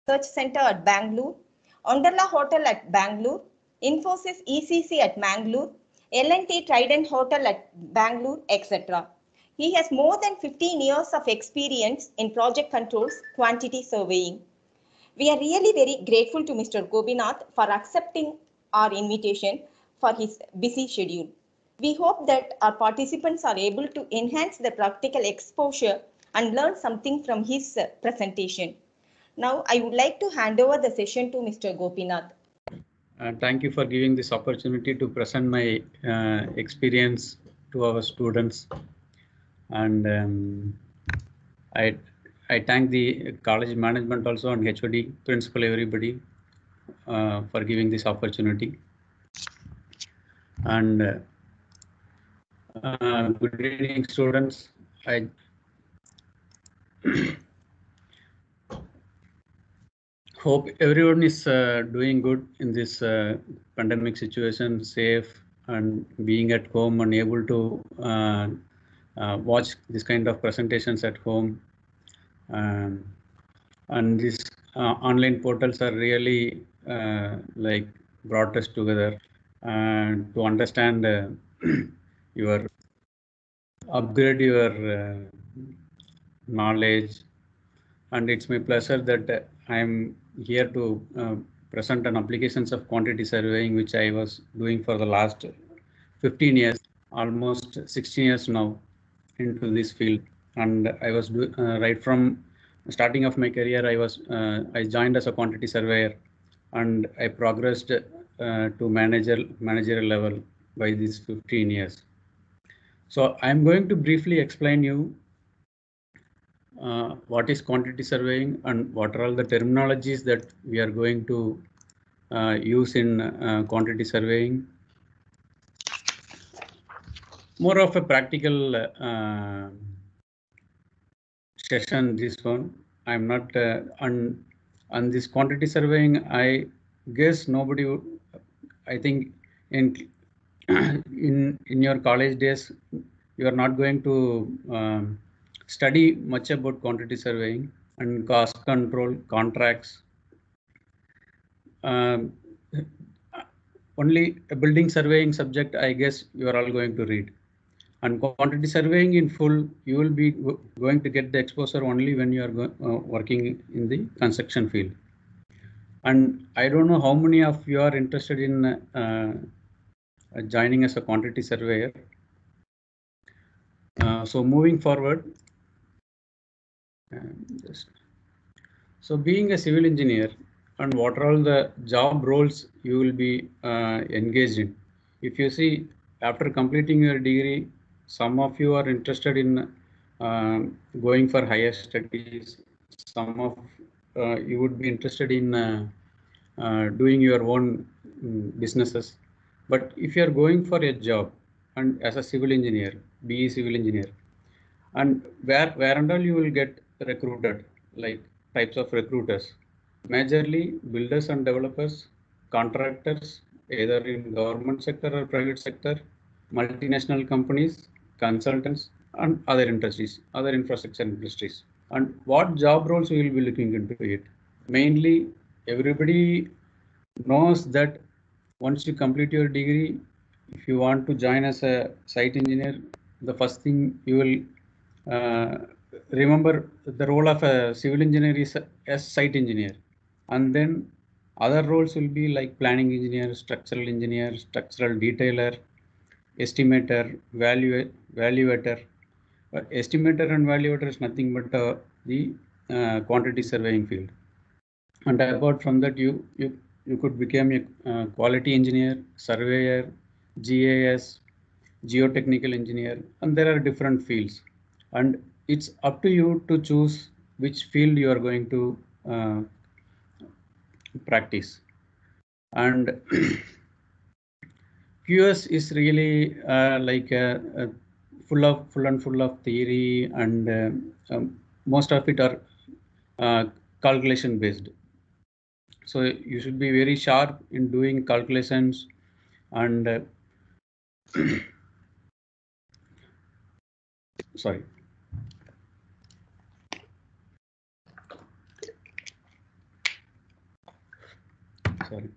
Research Center at Bangalore, Ondala Hotel at Bangalore, Infosys ECC at Mangalore, L&T Trident Hotel at Bangalore, etc. He has more than 15 years of experience in project controls, quantity surveying. We are really very grateful to Mr. Gopinath for accepting our invitation for his busy schedule. We hope that our participants are able to enhance the practical exposure and learn something from his presentation. Now, I would like to hand over the session to Mr. Gopinath. Thank you for giving this opportunity to present my experience to our students. And I thank the college management also and HOD, principal, everybody for giving this opportunity. And good evening, students. I hope everyone is doing good in this pandemic situation, safe and being at home and able to watch this kind of presentations at home. And these online portals are really like brought us together to understand your upgrade your knowledge. And it's my pleasure that I am here to present an applications of quantity surveying, which I was doing for the last 15 years, almost 16 years now into this field. And I was right from starting of my career, I joined as a quantity surveyor, and I progressed to managerial level by these 15 years. So I'm going to briefly explain you what is quantity surveying and what are all the terminologies that we are going to use in quantity surveying. More of a practical session, this one. I'm not on this quantity surveying. I guess nobody would, I think in your college days, you are not going to study much about quantity surveying and cost control, contracts. Only a building surveying subject, I guess you are all going to read. And quantity surveying in full, you will be going to get the exposure only when you are working in the construction field. And I don't know how many of you are interested in joining as a quantity surveyor. So moving forward, so being a civil engineer, and what are all the job roles you will be engaged in. If you see, after completing your degree, some of you are interested in going for higher studies. Some of you would be interested in doing your own businesses. But if you are going for a job and as a civil engineer, BE civil engineer, and where and all you will get recruited, like types of recruiters, majorly builders and developers, contractors, either in government sector or private sector, multinational companies, consultants, and other industries, other infrastructure industries. And what job roles we will be looking into it? Mainly, everybody knows that once you complete your degree, if you want to join as a site engineer, the first thing you will remember, the role of a civil engineer is as site engineer. And then other roles will be like planning engineer, structural detailer, estimator, valuator. Estimator and valuator is nothing but the quantity surveying field. And apart from that, you could become a quality engineer, surveyor, GAS, geotechnical engineer, and there are different fields. And it's up to you to choose which field you are going to practice. And QS is really like full of theory, and most of it are calculation based. So you should be very sharp in doing calculations, and sorry. sorry.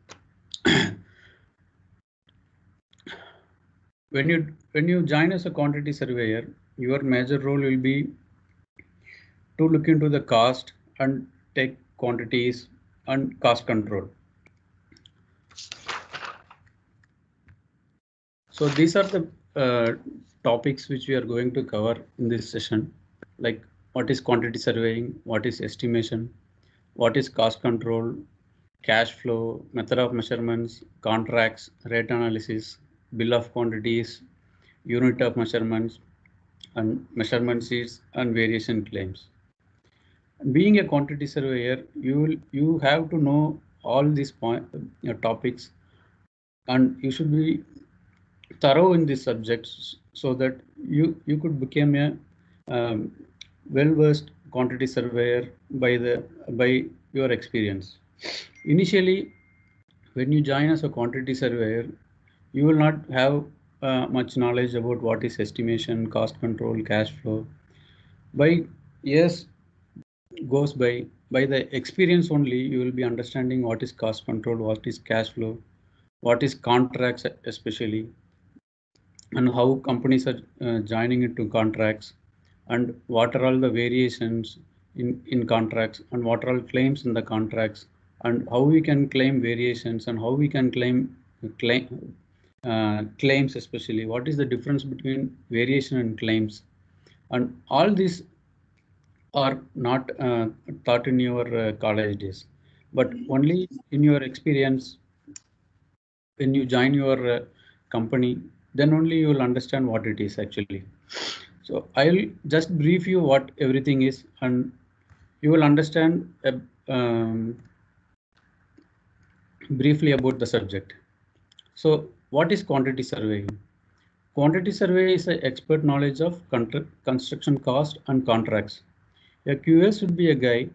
When you join as a quantity surveyor, your major role will be to look into the cost and take quantities and cost control. So these are the topics which we are going to cover in this session, like what is quantity surveying, what is estimation, what is cost control, cash flow, method of measurements, contracts, rate analysis, bill of quantities, unit of measurements, and measurement sheets and variation claims. Being a quantity surveyor, you have to know all these topics, and you should be thorough in these subjects so that you could become a well-versed quantity surveyor by your experience. Initially, when you join as a quantity surveyor, you will not have much knowledge about what is estimation, cost control, cash flow. By years goes by the experience only, you will be understanding what is cost control, what is cash flow, what is contracts especially, and how companies are joining into contracts, and what are all the variations in contracts, and what are all claims in the contracts, and how we can claim variations, and how we can claim claims, especially what is the difference between variation and claims. And all these are not taught in your college days, but only in your experience. When you join your company, then only you will understand what it is actually. So I'll just brief you what everything is, and you will understand briefly about the subject. So what is quantity surveying? Quantity survey is an expert knowledge of construction cost and contracts. A QS should be a guy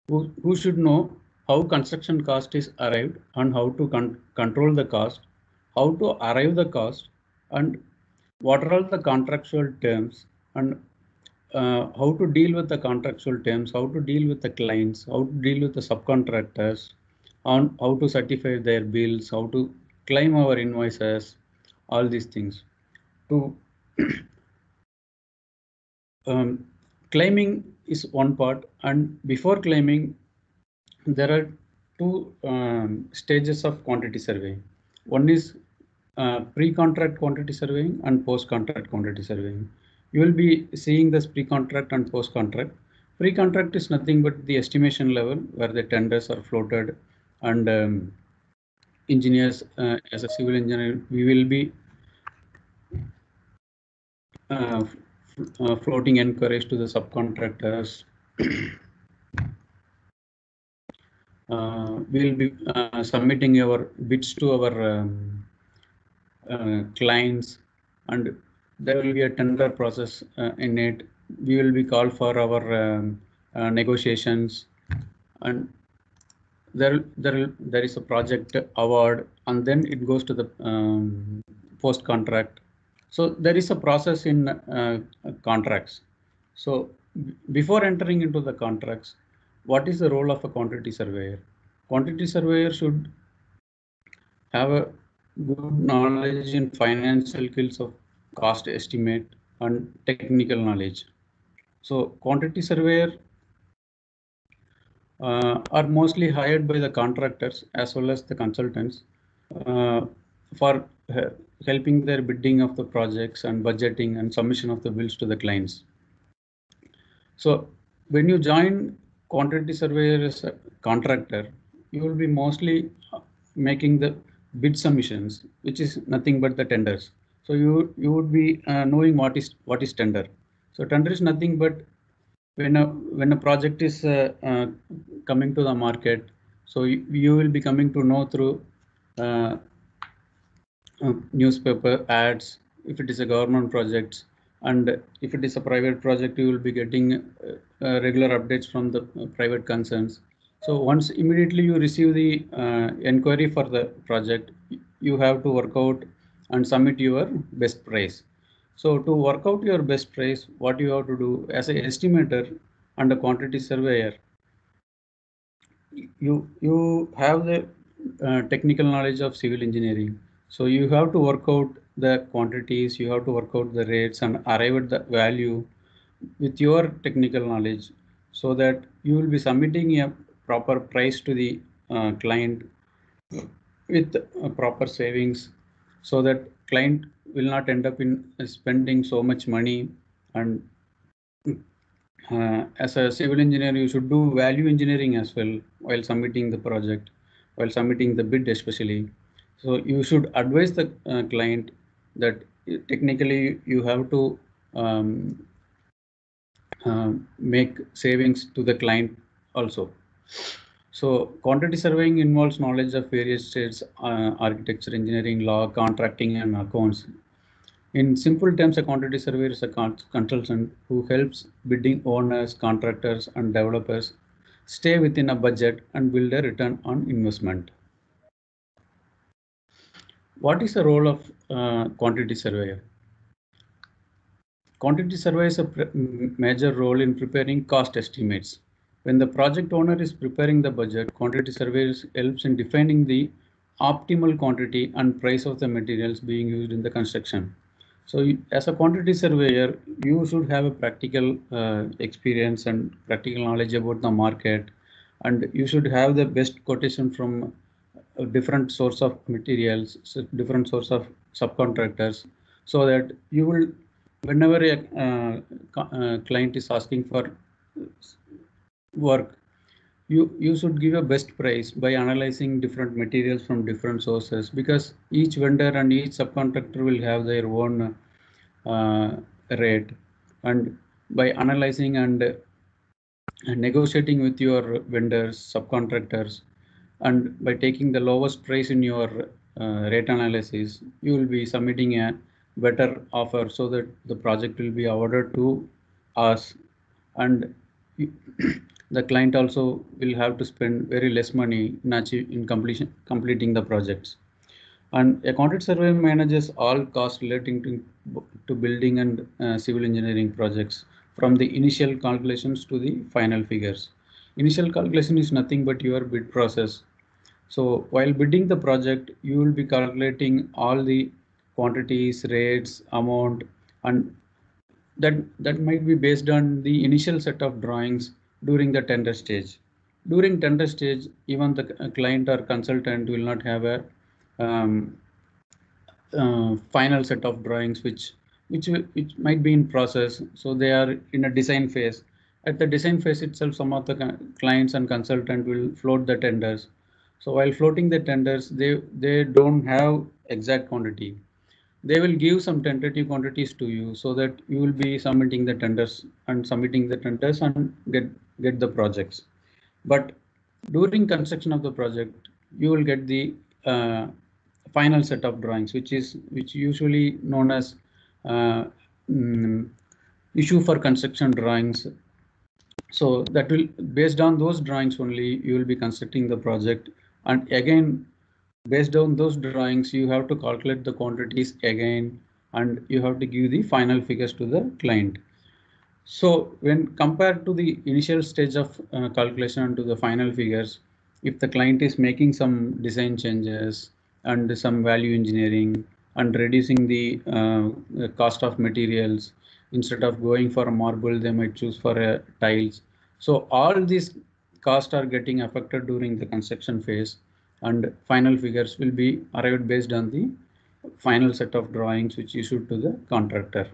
who should know how construction cost is arrived and how to control the cost, how to arrive the cost, and what are all the contractual terms, and how to deal with the contractual terms, how to deal with the clients, how to deal with the subcontractors, on how to certify their bills, how to claim our invoices, all these things. To claiming is one part, and before claiming, there are two stages of quantity surveying. One is pre-contract quantity surveying and post-contract quantity surveying. You will be seeing this pre-contract and post-contract. Pre-contract is nothing but the estimation level where the tenders are floated, and engineers, as a civil engineer, we will be floating inquiries to the subcontractors. We will be submitting our bids to our clients, and there will be a tender process in it. We will be called for our negotiations, and there is a project award, and then it goes to the post contract. So there is a process in contracts. So before entering into the contracts, what is the role of a quantity surveyor? Quantity surveyor should have a good knowledge in financial skills of cost estimate and technical knowledge. So quantity surveyor are mostly hired by the contractors as well as the consultants for helping their bidding of the projects and budgeting and submission of the bills to the clients. So when you join quantity surveyor as a contractor, you will be mostly making the bid submissions, which is nothing but the tenders. So you would be knowing what is tender. So tender is nothing but when a project is coming to the market. So you will be coming to know through newspaper ads if it is a government project, and if it is a private project, you will be getting regular updates from the private concerns. So once immediately you receive the inquiry for the project, you have to work out and submit your best price. So to work out your best price, what you have to do as an estimator and a quantity surveyor, you have the technical knowledge of civil engineering, so you have to work out the quantities, you have to work out the rates and arrive at the value with your technical knowledge, so that you will be submitting a proper price to the client with proper savings, so that client will not end up in spending so much money. And as a civil engineer, you should do value engineering as well while submitting the project, while submitting the bid especially. So you should advise the client that technically you have to um, make savings to the client also. So quantity surveying involves knowledge of various trades, architecture, engineering, law, contracting, and accounts. In simple terms, a quantity surveyor is a consultant who helps bidding owners, contractors, and developers stay within a budget and build a return on investment. What is the role of quantity surveyor? Quantity survey is a major role in preparing cost estimates. When the project owner is preparing the budget, quantity survey helps in defining the optimal quantity and price of the materials being used in the construction. So as a quantity surveyor, you should have a practical experience and practical knowledge about the market, and you should have the best quotation from different source of materials, different source of subcontractors, so that you will, whenever a client is asking for work, you should give a best price by analyzing different materials from different sources, because each vendor and each subcontractor will have their own rate, and by analyzing and negotiating with your vendors, subcontractors, and by taking the lowest price in your rate analysis, you will be submitting a better offer, so that the project will be awarded to us, and the client also will have to spend very less money in completing the projects. And a quantity survey manages all costs relating to building and civil engineering projects, from the initial calculations to the final figures. Initial calculation is nothing but your bid process. So while bidding the project, you will be calculating all the quantities, rates, amount, and that might be based on the initial set of drawings during the tender stage. During tender stage, even the client or consultant will not have a final set of drawings which might be in process, so they are in a design phase. At the design phase itself, some of the clients and consultant will float the tenders. So while floating the tenders, they don't have exact quantity. They will give some tentative quantities to you, so that you will be submitting the tenders and get the projects. But during construction of the project, you will get the final set of drawings, which usually known as issue for construction drawings. So that will, based on those drawings only, you will be constructing the project. And again, based on those drawings, you have to calculate the quantities again, and you have to give the final figures to the client. So when compared to the initial stage of calculation and to the final figures, if the client is making some design changes and some value engineering and reducing the cost of materials, instead of going for a marble, they might choose for a tiles. So all these costs are getting affected during the construction phase, and final figures will be arrived based on the final set of drawings which issued to the contractor.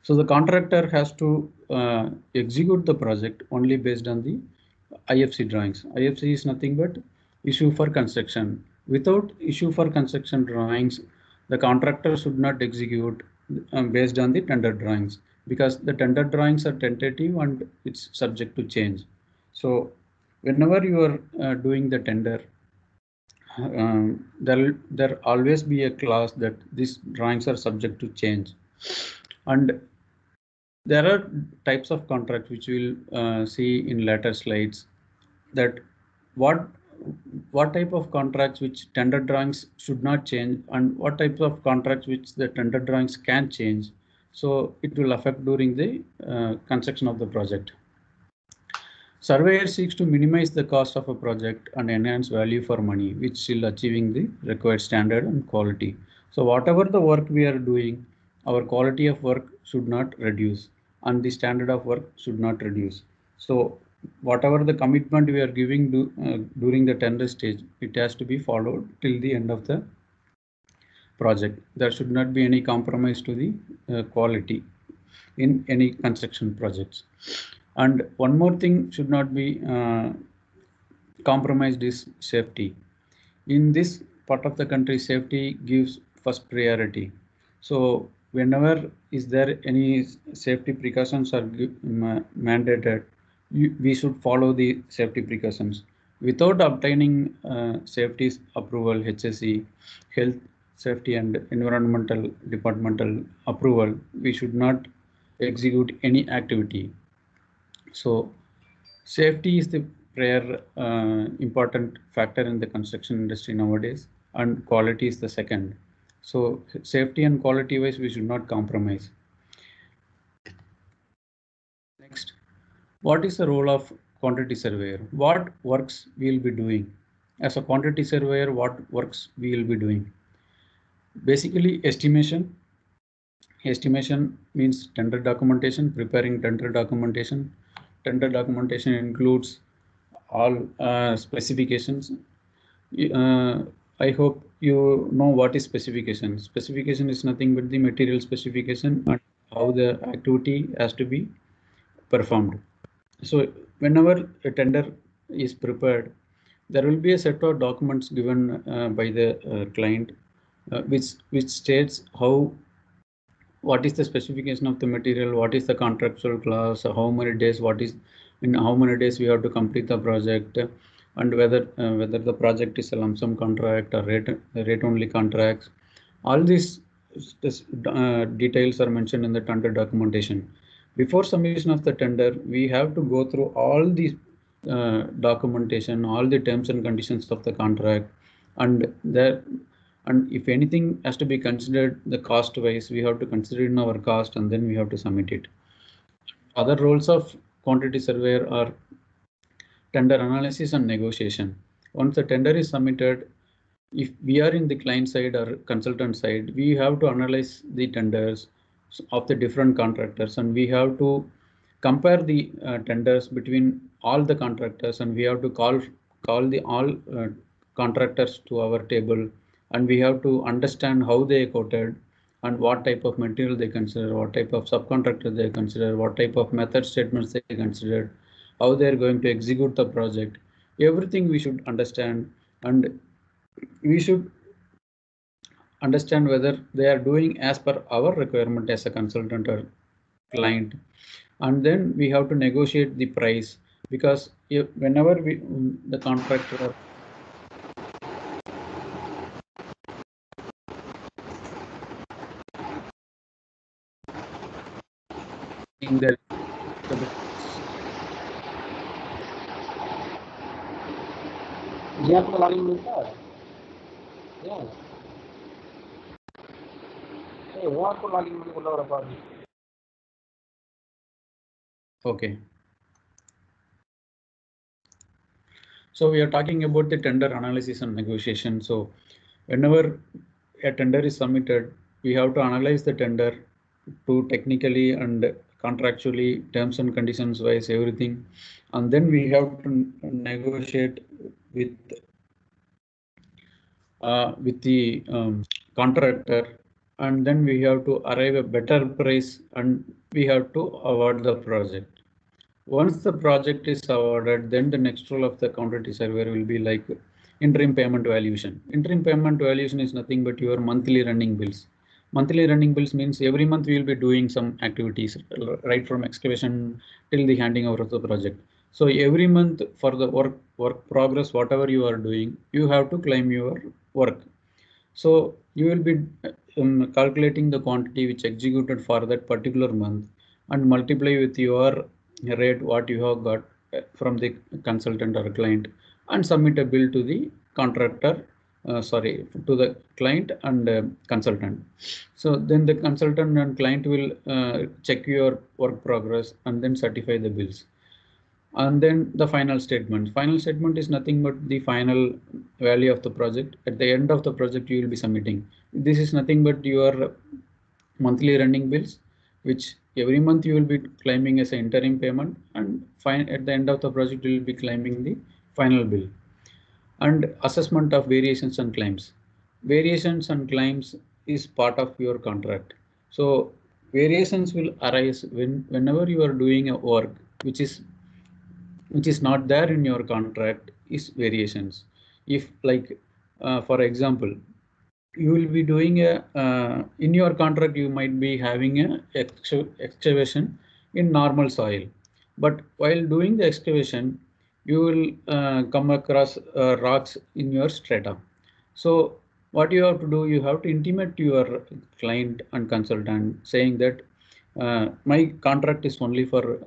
So the contractor has to execute the project only based on the IFC drawings. IFC is nothing but issue for construction. Without issue for construction drawings, the contractor should not execute based on the tender drawings, because the tender drawings are tentative and it's subject to change. So whenever you are doing the tender, there always be a clause that these drawings are subject to change. And there are types of contracts which we'll see in later slides, that what type of contracts which tender drawings should not change, and what types of contracts which the tender drawings can change. So it will affect during the construction of the project. Surveyor seeks to minimize the cost of a project and enhance value for money, which still achieving the required standard and quality. So whatever the work we are doing, our quality of work should not reduce and the standard of work should not reduce. So whatever the commitment we are giving during the tender stage, it has to be followed till the end of the project. There should not be any compromise to the quality in any construction projects. And one more thing should not be compromised is safety. In this part of the country, safety gives first priority. So whenever is there any safety precautions are mandated, we should follow the safety precautions. Without obtaining safety approval, HSE, health, safety and environmental departmental approval, we should not execute any activity. So safety is the prior important factor in the construction industry nowadays, and quality is the second. So safety and quality wise, we should not compromise. Next, what is the role of quantity surveyor? What works we will be doing? As a quantity surveyor, what works we will be doing? Basically, estimation. Estimation means tender documentation, preparing tender documentation. Tender documentation includes all specifications. I hope you know what is specification. Specification is nothing but the material specification and how the activity has to be performed. So whenever a tender is prepared, there will be a set of documents given by the client, which states what is the specification of the material, what is the contractual clause, how many days, in how many days we have to complete the project, and whether the project is a lump sum contract or rate only contracts. All these details are mentioned in the tender documentation. Before submission of the tender, we have to go through all these documentation, all the terms and conditions of the contract, and if anything has to be considered the cost wise, we have to consider in our cost and then we have to submit it. Other roles of quantity surveyor are tender analysis and negotiation. Once the tender is submitted, if we are in the client side or consultant side, we have to analyze the tenders of the different contractors, and we have to compare the tenders between all the contractors, and we have to call the all contractors to our table, and we have to understand how they quoted and what type of material they consider, what type of subcontractor they consider, what type of method statements they considered, how they are going to execute the project. Everything we should understand, and we should understand whether they are doing as per our requirement as a consultant or client. And then we have to negotiate the price, because whenever the contractor in the जी आपको login मिलता है क्या? वो आपको login मिलने को लग रहा है. Okay. So we are talking about the tender analysis and negotiation. So whenever a tender is submitted, we have to analyze the tender to technically and contractually, terms and conditions wise, everything, and then we have to negotiate with the contractor, and then we have to arrive a better price and we have to award the project. Once the project is awarded, then the next role of the quantity surveyor will be like interim payment valuation. Interim payment valuation is nothing but your monthly running bills. Monthly running bills means every month we will be doing some activities, right from excavation till the handing over of the project. So every month for the work progress, whatever you are doing, you have to claim your work. So you will be calculating the quantity which executed for that particular month and multiply with your rate what you have got from the consultant or client, and submit a bill to the contractor, to the client and consultant. So then the consultant and client will check your work progress and then certify the bills. And then the final statement. Final statement is nothing but the final value of the project. At the end of the project, you will be submitting. This is nothing but your monthly running bills, which every month you will be claiming as an interim payment, and at the end of the project, you will be claiming the final bill. And assessment of variations and claims. Variations and claims is part of your contract. So variations will arise whenever you are doing a work which is not there in your contract is variations. If like, for example, you will be doing a, in your contract, you might be having a excavation in normal soil, but while doing the excavation, you will come across rocks in your strata. So what you have to do, you have to intimate to your client and consultant saying that my contract is only for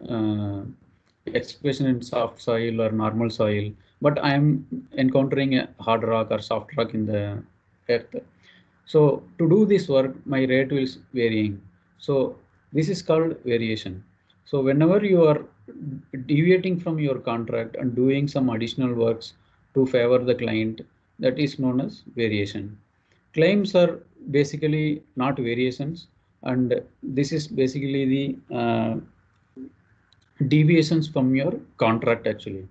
excavation in soft soil or normal soil, but I am encountering a hard rock or soft rock in the earth. So to do this work, my rate is varying. So this is called variation. So whenever you are deviating from your contract and doing some additional works to favor the client, that is known as variation. Claims are basically not variations, and this is basically the deviations from your contract actually.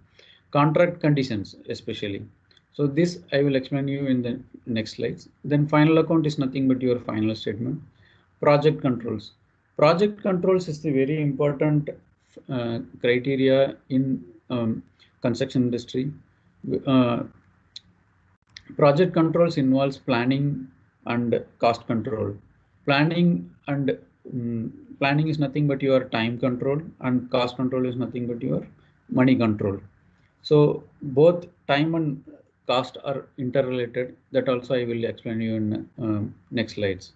Contract conditions especially. So this I will explain you in the next slides. Then final account is nothing but your final statement. Project controls. Project controls is the very important criteria in construction industry. Project controls involves planning and cost control. Planning and planning is nothing but your time control, and cost control is nothing but your money control. So both time and cost are interrelated. That also I will explain you in next slides.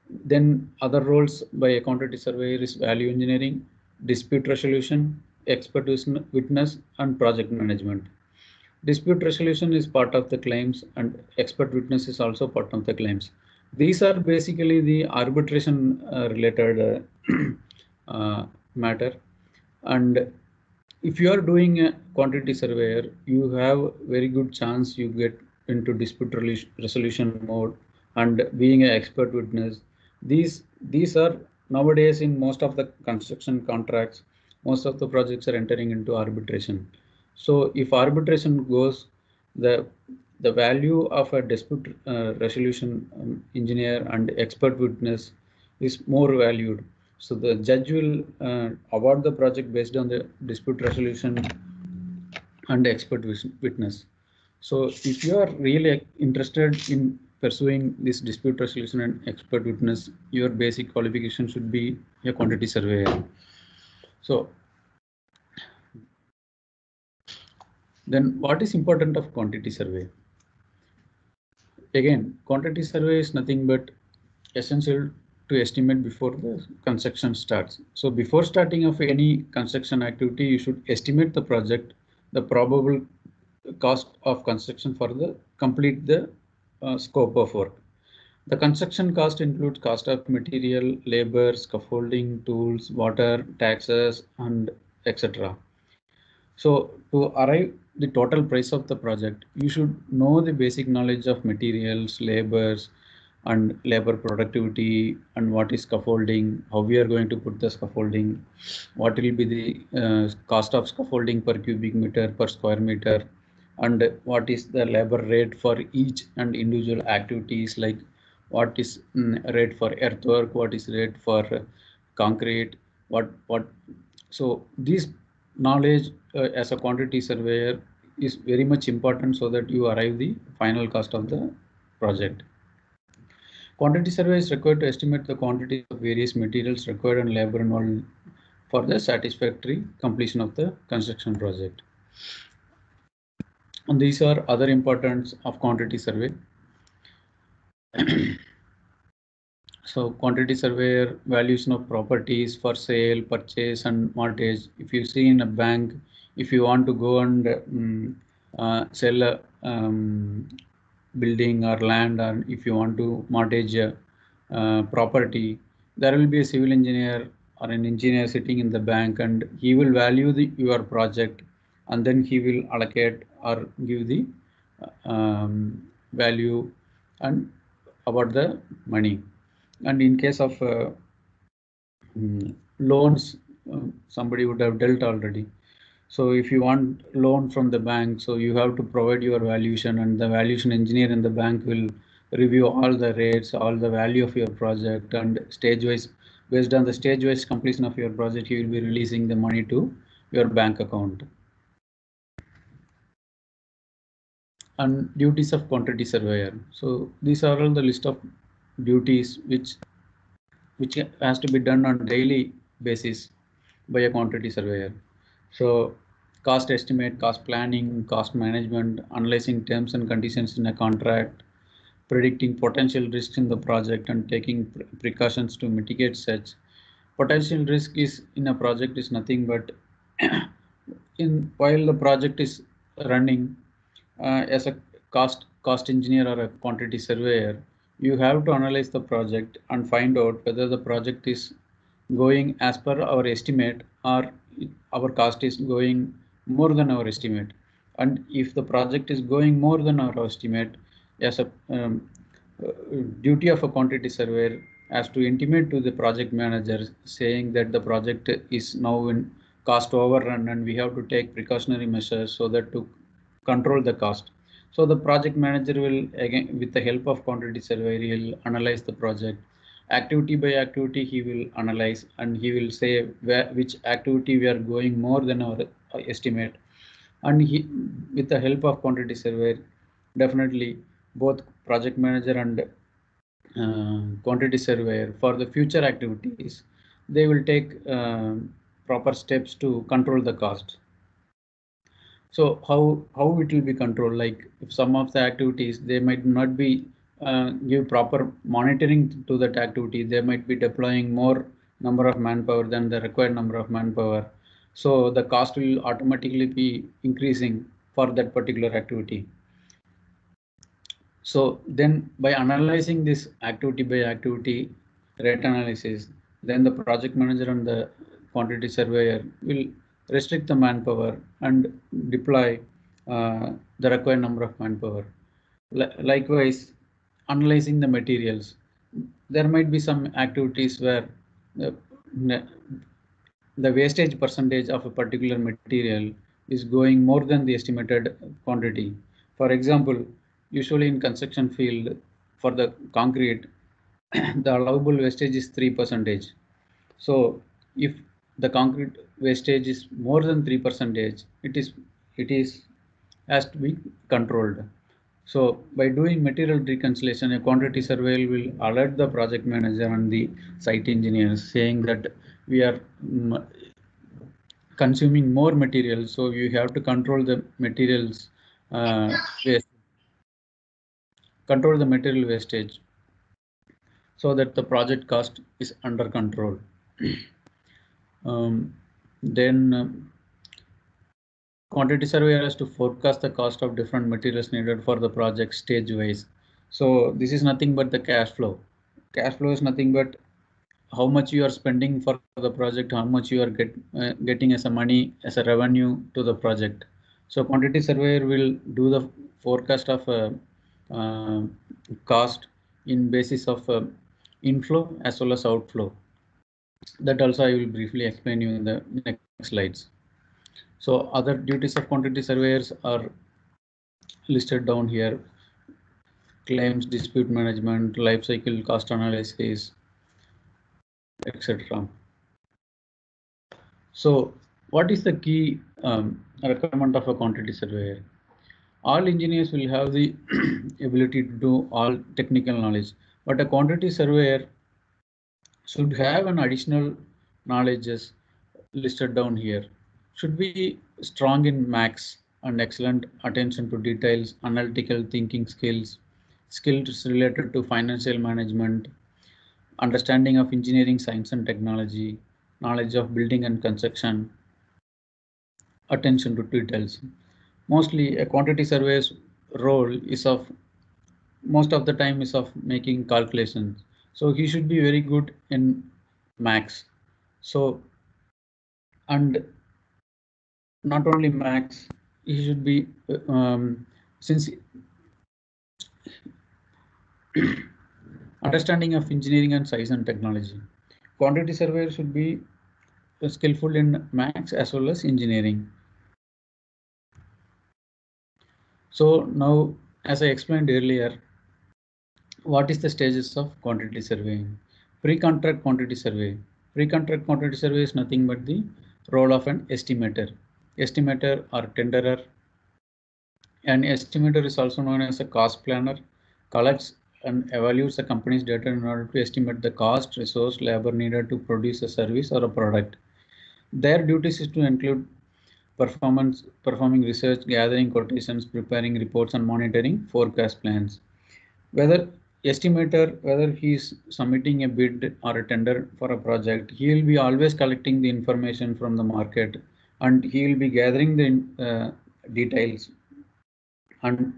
Then other roles by a quantity surveyor is value engineering, dispute resolution, expert witness, and project management. Dispute resolution is part of the claims, and expert witness is also part of the claims. These are basically the arbitration related matter. And if you are doing a quantity surveyor, you have very good chance you get into dispute resolution mode and being an expert witness. These are nowadays in most of the construction contracts, most of the projects are entering into arbitration. So if arbitration goes, the value of a dispute resolution engineer and expert witness is more valued. So the judge will award the project based on the dispute resolution and expert witness. So if you are really interested in pursuing this dispute resolution and expert witness, your basic qualification should be a quantity surveyor. So then what is important of quantity survey? Again, quantity survey is nothing but essential to estimate before the construction starts. So before starting of any construction activity, you should estimate the project, the probable cost of construction for the complete the scope of work. The construction cost includes cost of material, labor, scaffolding, tools, water, taxes, and etc. So to arrive the total price of the project, you should know the basic knowledge of materials, labors, and labor productivity, and what is scaffolding, how we are going to put the scaffolding, what will be the cost of scaffolding per cubic meter, per square meter, and what is the labor rate for each and individual activities, like what is rate for earthwork, what is rate for concrete, what. So these knowledge as a quantity surveyor is very much important so that you arrive the final cost of the project. Quantity survey is required to estimate the quantity of various materials required and labor involved for the satisfactory completion of the construction project. And these are other importance of quantity survey. So quantity surveyor, valuation of properties for sale, purchase, and mortgage. If you see in a bank, if you want to go and sell a building or land, or if you want to mortgage a property, there will be a civil engineer or an engineer sitting in the bank, and he will value your project, and then he will allocate or give the value and about the money. And in case of loans, somebody would have dealt already. So if you want loan from the bank, so you have to provide your valuation, and the valuation engineer in the bank will review all the rates, all the value of your project, and stage wise, based on the stage wise completion of your project, you will be releasing the money to your bank account. And duties of quantity surveyor. So these are all the list of duties which has to be done on daily basis by a quantity surveyor. So cost estimate, cost planning, cost management, analyzing terms and conditions in a contract, predicting potential risks in the project, and taking precautions to mitigate such. Potential risk is in a project is nothing but while the project is running, as a cost engineer or a quantity surveyor, you have to analyze the project and find out whether the project is going as per our estimate or our cost is going more than our estimate. And if the project is going more than our estimate, as a duty of a quantity surveyor has to intimate to the project manager saying that the project is now in cost overrun and we have to take precautionary measures so that to control the cost. So the project manager will, again with the help of quantity surveyor, he will analyze the project activity by activity. He will analyze and he will say which activity we are going more than our estimate, and he, with the help of quantity surveyor, definitely both project manager and quantity surveyor, for the future activities, they will take proper steps to control the cost. So how it will be controlled? Like if some of the activities they might not be give proper monitoring to that activity, they might be deploying more number of manpower than the required number of manpower. So the cost will automatically be increasing for that particular activity. So then by analyzing this activity by activity rate analysis, then the project manager and the quantity surveyor will restrict the manpower and deploy the required number of manpower. Likewise, analyzing the materials. There might be some activities where the wastage percentage of a particular material is going more than the estimated quantity. For example, usually in construction field for the concrete, the allowable wastage is 3%. So if the concrete wastage is more than 3%, it is has to be controlled. So by doing material reconciliation, a quantity survey will alert the project manager and the site engineers saying that we are consuming more materials, so you have to control the materials waste, control the material wastage, so that the project cost is under control. Then quantity surveyor has to forecast the cost of different materials needed for the project stage wise. So this is nothing but the cash flow. Cash flow is nothing but how much you are spending for the project, how much you are getting as a money, as a revenue to the project. So quantity surveyor will do the forecast of cost in basis of inflow as well as outflow. That also I will briefly explain you in the next slides. So other duties of quantity surveyors are listed down here: claims, dispute management, life cycle cost analysis, etc. So what is the key requirement of a quantity surveyor? All engineers will have the ability to do all technical knowledge, but a quantity surveyor should have an additional knowledges listed down here. Should be strong in maths and excellent attention to details, analytical thinking skills related to financial management, understanding of engineering, science and technology, knowledge of building and construction, attention to details. Mostly a quantity surveyor's role is most of the time is of making calculations. So he should be very good in maths So, and not only max, he should be since understanding of engineering and science and technology. Quantity surveyor should be skillful in maths as well as engineering. So now, as I explained earlier, what is the stages of quantity surveying? Pre-contract quantity survey. Pre-contract quantity survey is nothing but the role of an estimator. Estimator or tenderer. An estimator is also known as a cost planner, collects and evaluates the company's data in order to estimate the cost, resource, labor needed to produce a service or a product. Their duties is to include performing research, gathering quotations, preparing reports, and monitoring forecast plans. Whether he's submitting a bid or a tender for a project, he will be always collecting the information from the market, and he will be gathering the details, and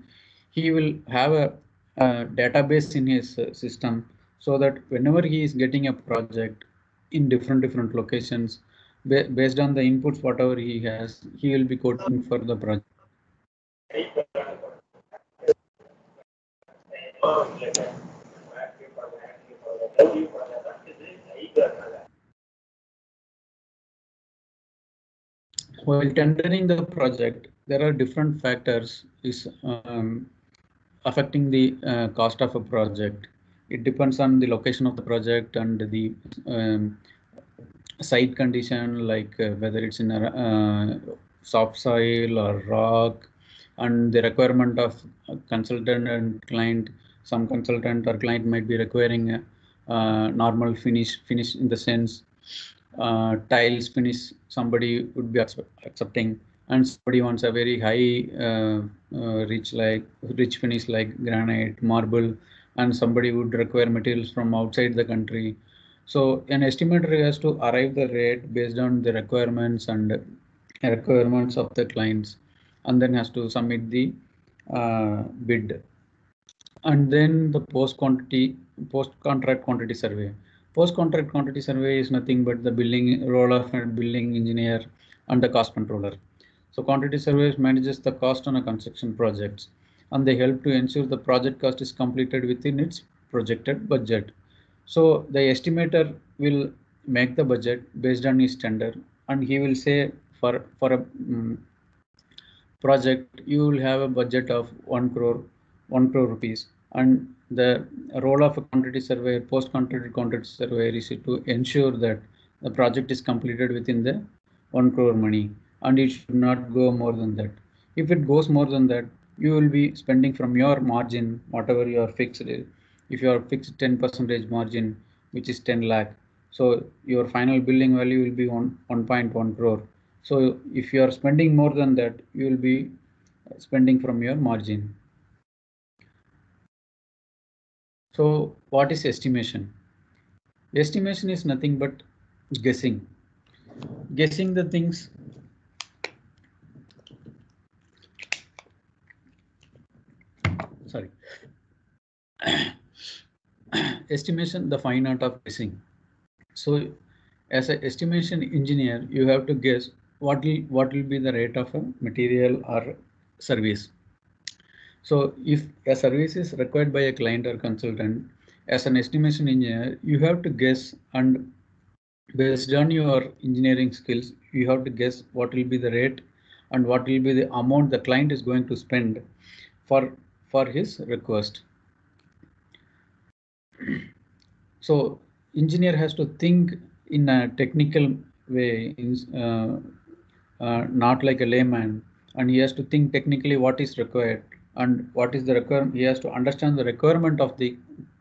he will have a database in his system, so that whenever he is getting a project in different locations, based on the inputs whatever he has, he will be quoting for the project. While tendering the project, there are different factors is affecting the cost of a project. It depends on the location of the project and the site condition, like whether it's in a soft soil or rock, and the requirement of consultant and client. Some consultant or client might be requiring a normal finish in the sense tiles finish somebody would be accepting, and somebody wants a very high rich finish like granite, marble, and somebody would require materials from outside the country. So an estimator has to arrive the rate based on the requirements and requirements of the clients, and then has to submit the bid. And then the post-contract quantity survey. Post-contract quantity survey is nothing but the role of a building engineer and the cost controller. So quantity surveys manages the cost on a construction projects, and they help to ensure the project cost is completed within its projected budget. So the estimator will make the budget based on his tender, and he will say for a project you will have a budget of 1 crore rupees, and the role of a quantity surveyor, post-contract quantity surveyor, is to ensure that the project is completed within the 1 crore money, and it should not go more than that. If it goes more than that, you will be spending from your margin whatever you are fixed. If you are fixed 10% margin, which is 10 lakh, so your final billing value will be 1.1 crore. So if you are spending more than that, you will be spending from your margin. So what is estimation? Estimation is nothing but guessing the things. Sorry. Estimation, the fine art of guessing. So as an estimation engineer, you have to guess what will be the rate of a material or service. So if a service is required by a client or consultant, as an estimation engineer, you have to guess, and based on your engineering skills, you have to guess what will be the rate and what will be the amount the client is going to spend for his request. So engineer has to think in a technical way, not like a layman, and he has to think technically what is required and what is the requirement. He has to understand the requirement of the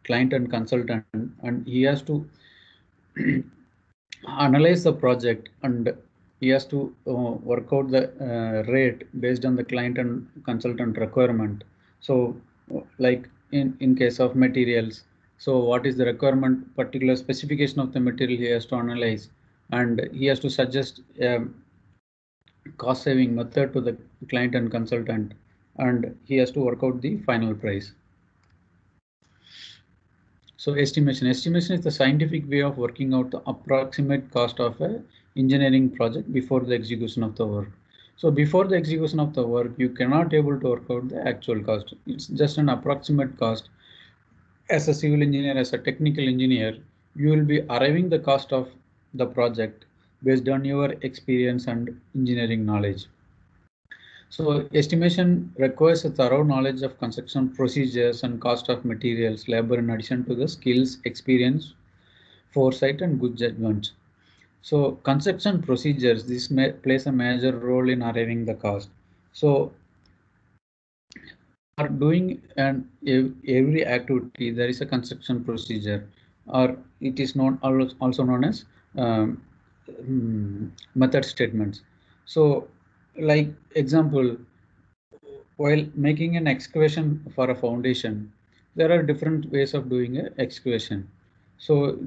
client and consultant, and he has to analyze the project, and he has to work out the rate based on the client and consultant requirement. So like in case of materials, so what is the requirement, particular specification of the material he has to analyze, and he has to suggest a cost saving method to the client and consultant, and he has to work out the final price. So estimation is the scientific way of working out the approximate cost of a engineering project before the execution of the work. So before the execution of the work, you cannot able to work out the actual cost. It's just an approximate cost. As a civil engineer, as a technical engineer, you will be arriving the cost of the project based on your experience and engineering knowledge. So estimation requires a thorough knowledge of construction procedures and cost of materials, labor, in addition to the skills, experience, foresight, and good judgment. So construction procedures, this plays a major role in arriving the cost. So for doing every activity, there is a construction procedure, or it is also known as method statements. So like example, while making an excavation for a foundation, there are different ways of doing an excavation. So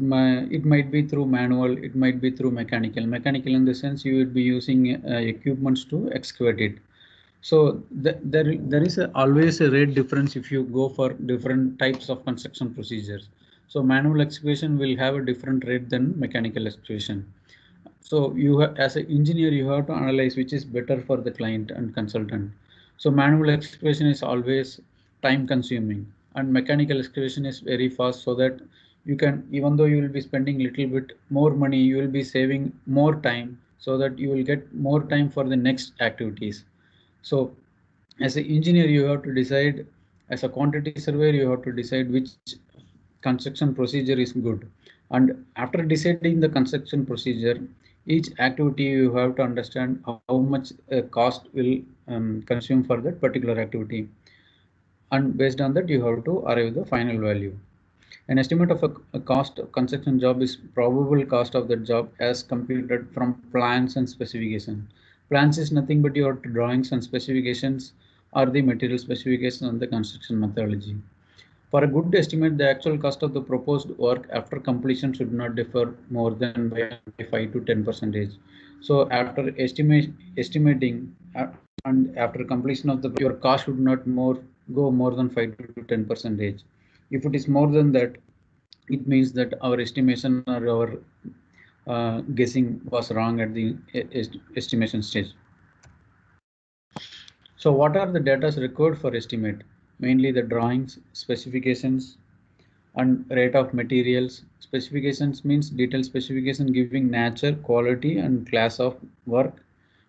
it might be through manual, it might be through mechanical. Mechanical in the sense you would be using equipments to excavate it. So there is always a rate difference if you go for different types of construction procedures. So manual excavation will have a different rate than mechanical excavation. So as an engineer, you have to analyze which is better for the client and consultant. So manual excavation is always time consuming, and mechanical excavation is very fast, so that you can, even though you will be spending little bit more money, you will be saving more time, so that you will get more time for the next activities. So as an engineer, you have to decide, as a quantity surveyor, you have to decide which construction procedure is good. And after deciding the construction procedure, each activity you have to understand how much cost will consume for that particular activity. And based on that, you have to arrive the final value. An estimate of a cost of construction job is probable cost of that job as computed from plans and specifications. Plans is nothing but your drawings, and specifications are the material specifications and the construction methodology. For a good estimate, the actual cost of the proposed work after completion should not differ more than by 5 to 10%. So after estimating and after completion of your cost should not go more than 5 to 10%. If it is more than that, it means that our estimation or our guessing was wrong at the estimation stage. So what are the data required for estimate? Mainly the drawings, specifications, and rate of materials. Specifications means detailed specification giving nature, quality, and class of work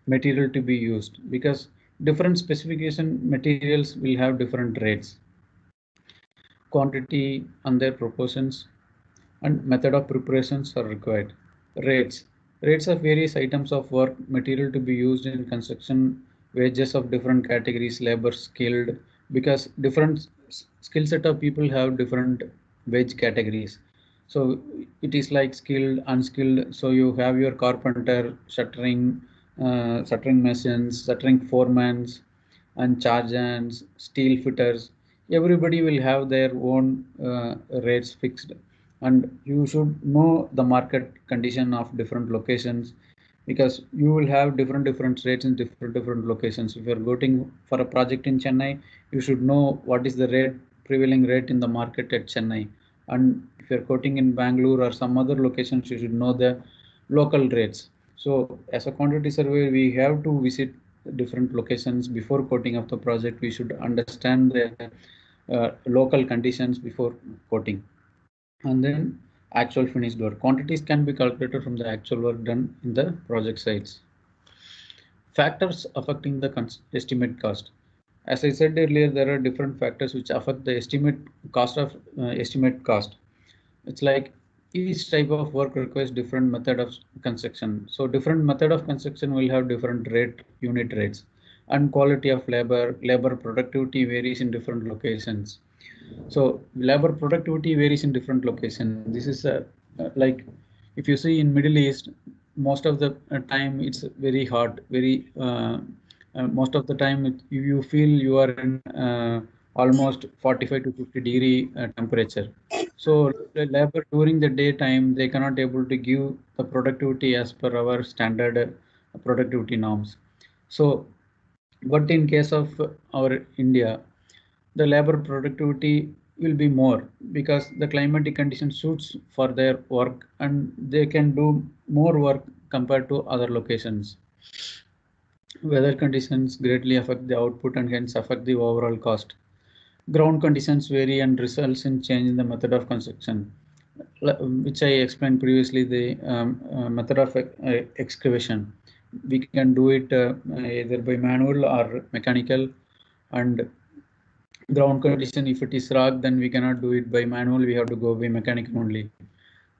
material to be used, because different specification materials will have different rates. Quantity and their proportions and method of preparations are required. Rates. Rates of various items of work material to be used in construction, wages of different categories, labor, skilled, because different skill set of people have different wage categories. So it is like skilled, unskilled. So you have your carpenter, shuttering machines, shuttering foremans, and charge hands, steel fitters. Everybody will have their own rates fixed, and you should know the market condition of different locations, because you will have different rates in different locations. If you're going for a project in Chennai, you should know what is the prevailing rate in the market at Chennai. And if you're quoting in Bangalore or some other locations, you should know the local rates. So as a quantity surveyor, we have to visit different locations before quoting of the project. We should understand the local conditions before quoting. And then actual finished work. Quantities can be calculated from the actual work done in the project sites. Factors affecting the estimate cost. As I said earlier, there are different factors which affect the estimate cost. It's like each type of work requires different method of construction. So different method of construction will have different unit rates, and quality of labor productivity varies in different locations. So labor productivity varies in different locations. This is like if you see in Middle East, most of the time it's very hot, most of the time you feel you are in almost 45 to 50 degree temperature. So the labor during the daytime, they cannot able to give the productivity as per our standard productivity norms. So, but in case of our India, the labor productivity will be more because the climatic condition suits for their work and they can do more work compared to other locations. Weather conditions greatly affect the output and hence affect the overall cost. Ground conditions vary and results in change in the method of construction, which I explained previously, the method of excavation. We can do it either by manual or mechanical, and ground condition, if it is rock, then we cannot do it by manual, we have to go by mechanical only.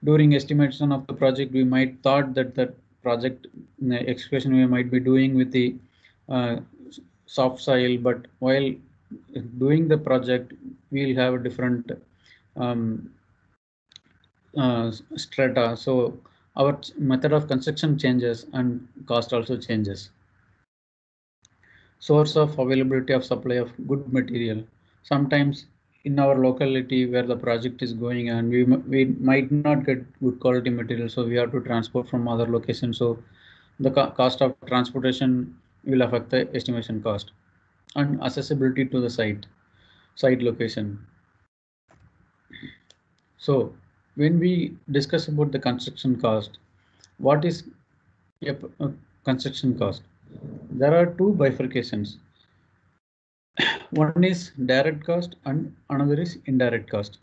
During estimation of the project, we might thought that the project excavation we might be doing with the soft soil, but while doing the project, we'll have a different strata. So our method of construction changes and cost also changes. Source of availability of supply of good material. Sometimes in our locality where the project is going and we might not get good quality material, so we have to transport from other locations. So the cost of transportation will affect the estimation cost. And accessibility to the site location. So when we discuss about the construction cost, what is a construction cost? There are two bifurcations. One is direct cost and another is indirect cost.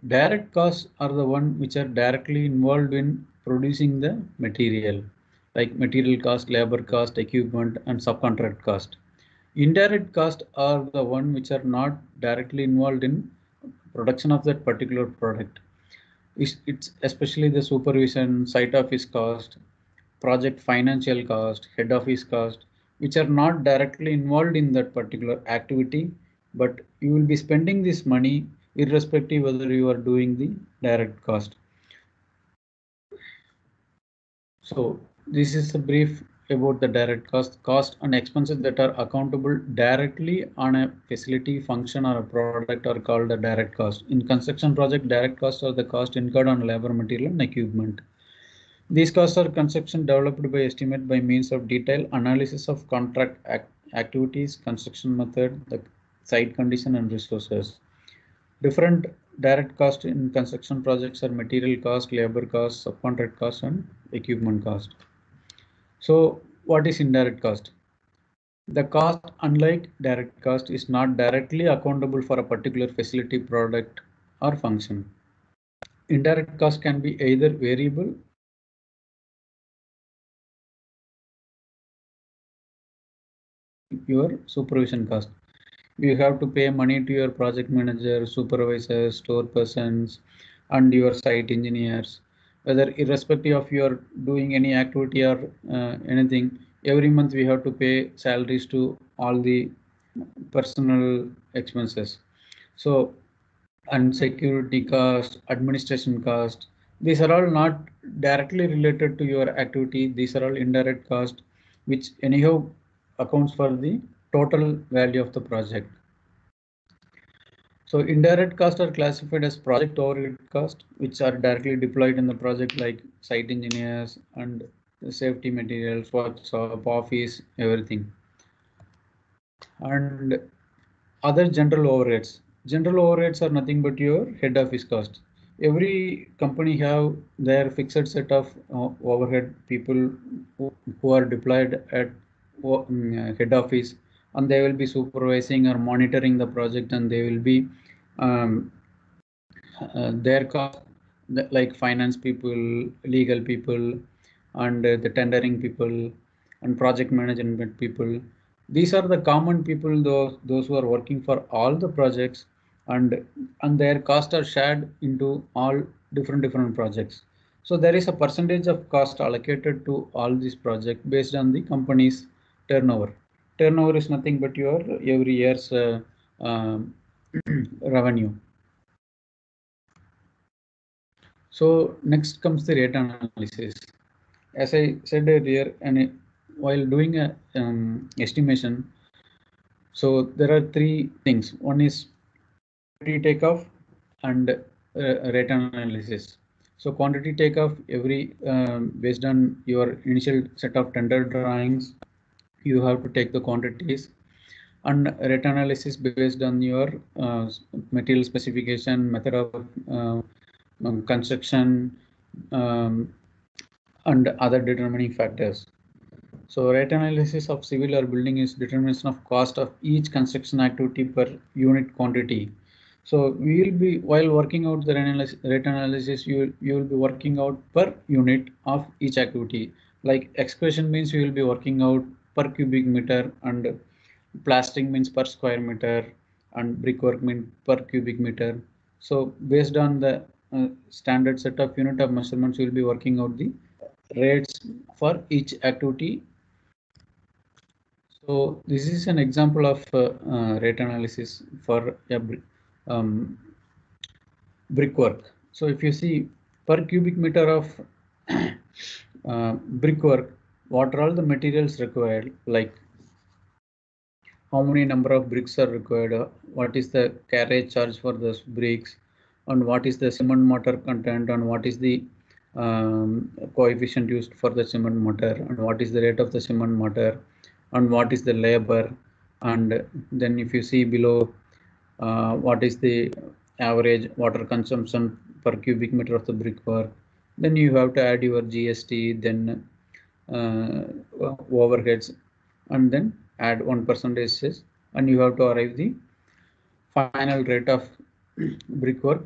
Direct costs are the one which are directly involved in producing the material, like material cost, labor cost, equipment, and subcontract cost. Indirect costs are the one which are not directly involved in production of that particular product. It's especially the supervision, site office cost, project financial cost, head office cost, which are not directly involved in that particular activity, but you will be spending this money irrespective whether you are doing the direct cost. So this is a brief about the direct cost and expenses that are accountable directly on a facility, function, or a product are called the direct cost. In construction project, direct costs are the cost incurred on labor, material, and equipment. These costs are construction developed by estimate by means of detailed analysis of contract activities, construction method, the site condition, and resources. Different direct costs in construction projects are material cost, labor cost, subcontract cost, and equipment cost. So what is indirect cost? The cost, unlike direct cost, is not directly accountable for a particular facility, product, or function. Indirect cost can be either variable your supervision cost. You have to pay money to your project manager, supervisors, store persons, and your site engineers. Whether irrespective of your doing any activity or anything, every month we have to pay salaries to all the personal expenses. So, and security cost, administration cost, these are all not directly related to your activity. These are all indirect cost, which anyhow accounts for the total value of the project. So indirect costs are classified as project overhead cost, which are directly deployed in the project, like site engineers and safety materials, workshop, office, everything. And other general overheads. General overheads are nothing but your head office cost. Every company have their fixed set of overhead people who are deployed at head office, and they will be supervising or monitoring the project, and they will be their cost, like finance people, legal people, and the tendering people, and project management people. These are the common people, those who are working for all the projects, and their costs are shared into all different projects. So there is a percentage of cost allocated to all these projects based on the company's turnover. Turnover is nothing but your every year's revenue. So next comes the rate analysis. As I said earlier, and while doing a estimation, so there are three things. One is quantity takeoff and rate analysis. So quantity takeoff, every based on your initial set of tender drawings, you have to take the quantities, and rate analysis based on your material specification, method of construction, and other determining factors. So rate analysis of civil or building is determination of cost of each construction activity per unit quantity. So we will be, while working out the rate analysis, you will be working out per unit of each activity. Like excavation means you will be working out per cubic meter, and plastering means per square meter, and brickwork means per cubic meter. So based on the standard set of unit of measurements, you will be working out the rates for each activity. So this is an example of rate analysis for a brickwork. So if you see per cubic meter of brickwork, what are all the materials required, like how many number of bricks are required, what is the carriage charge for those bricks, and what is the cement mortar content, and what is the coefficient used for the cement mortar, and what is the rate of the cement mortar, and what is the labor. And then if you see below, what is the average water consumption per cubic meter of the brickwork, then you have to add your GST, then overheads, and then add 1%, and you have to arrive the final rate of brickwork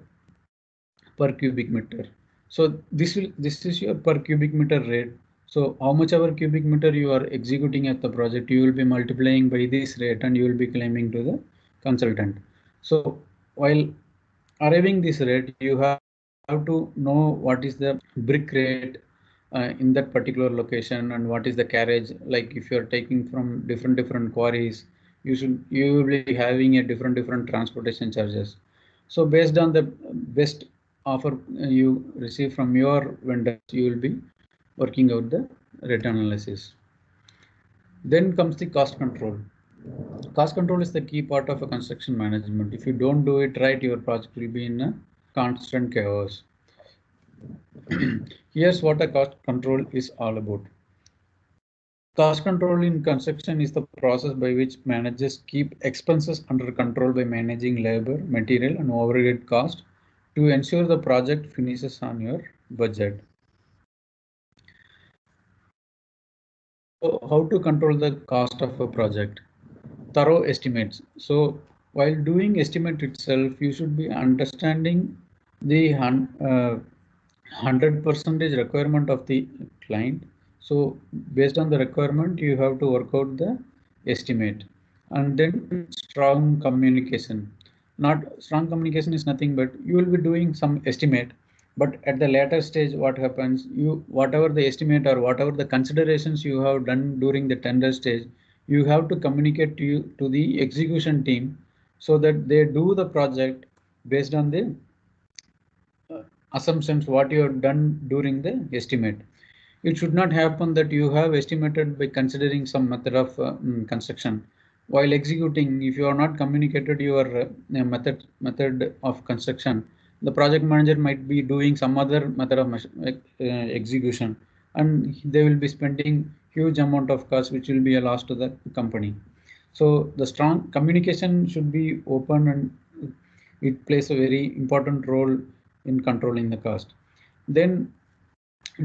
per cubic meter. So this is your per cubic meter rate. So how much ever cubic meter you are executing at the project, you will be multiplying by this rate, and you will be claiming to the consultant. So while arriving this rate, you have to know what is the brick rate in that particular location, and what is the carriage. Like if you are taking from different quarries, you will be having a different transportation charges. So based on the best offer you receive from your vendors, you will be working out the rate analysis. Then comes the cost control. Cost control is the key part of a construction management. If you don't do it right, your project will be in a constant chaos. Here's what a cost control is all about. Cost control in construction is the process by which managers keep expenses under control by managing labor, material, and overhead cost to ensure the project finishes on your budget. So how to control the cost of a project? Thorough estimates. So while doing estimate itself, you should be understanding the 100% requirement of the client. So based on the requirement, you have to work out the estimate. And then strong communication. Not strong communication is nothing but you will be doing some estimate, but at the later stage, what happens, whatever the estimate or whatever the considerations you have done during the tender stage, you have to communicate to the execution team, so that they do the project based on the assumptions what you have done during the estimate. It should not happen that you have estimated by considering some method of construction. While executing, if you are not communicated your method of construction, the project manager might be doing some other method of execution, and they will be spending huge amount of cost, which will be a loss to the company. So the strong communication should be open, and it plays a very important role in controlling the cost. Then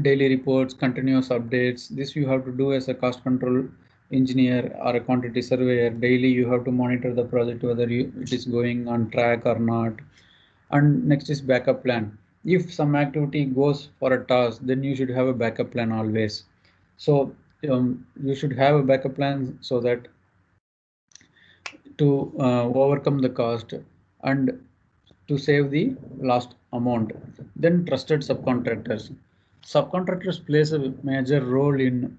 daily reports, continuous updates. This you have to do as a cost control engineer or a quantity surveyor. Daily you have to monitor the project whether it is going on track or not. And next is backup plan. If some activity goes for a toss, then you should have a backup plan always. So you should have a backup plan so that to overcome the cost and to save the lost amount. Then trusted subcontractors. Subcontractors plays a major role in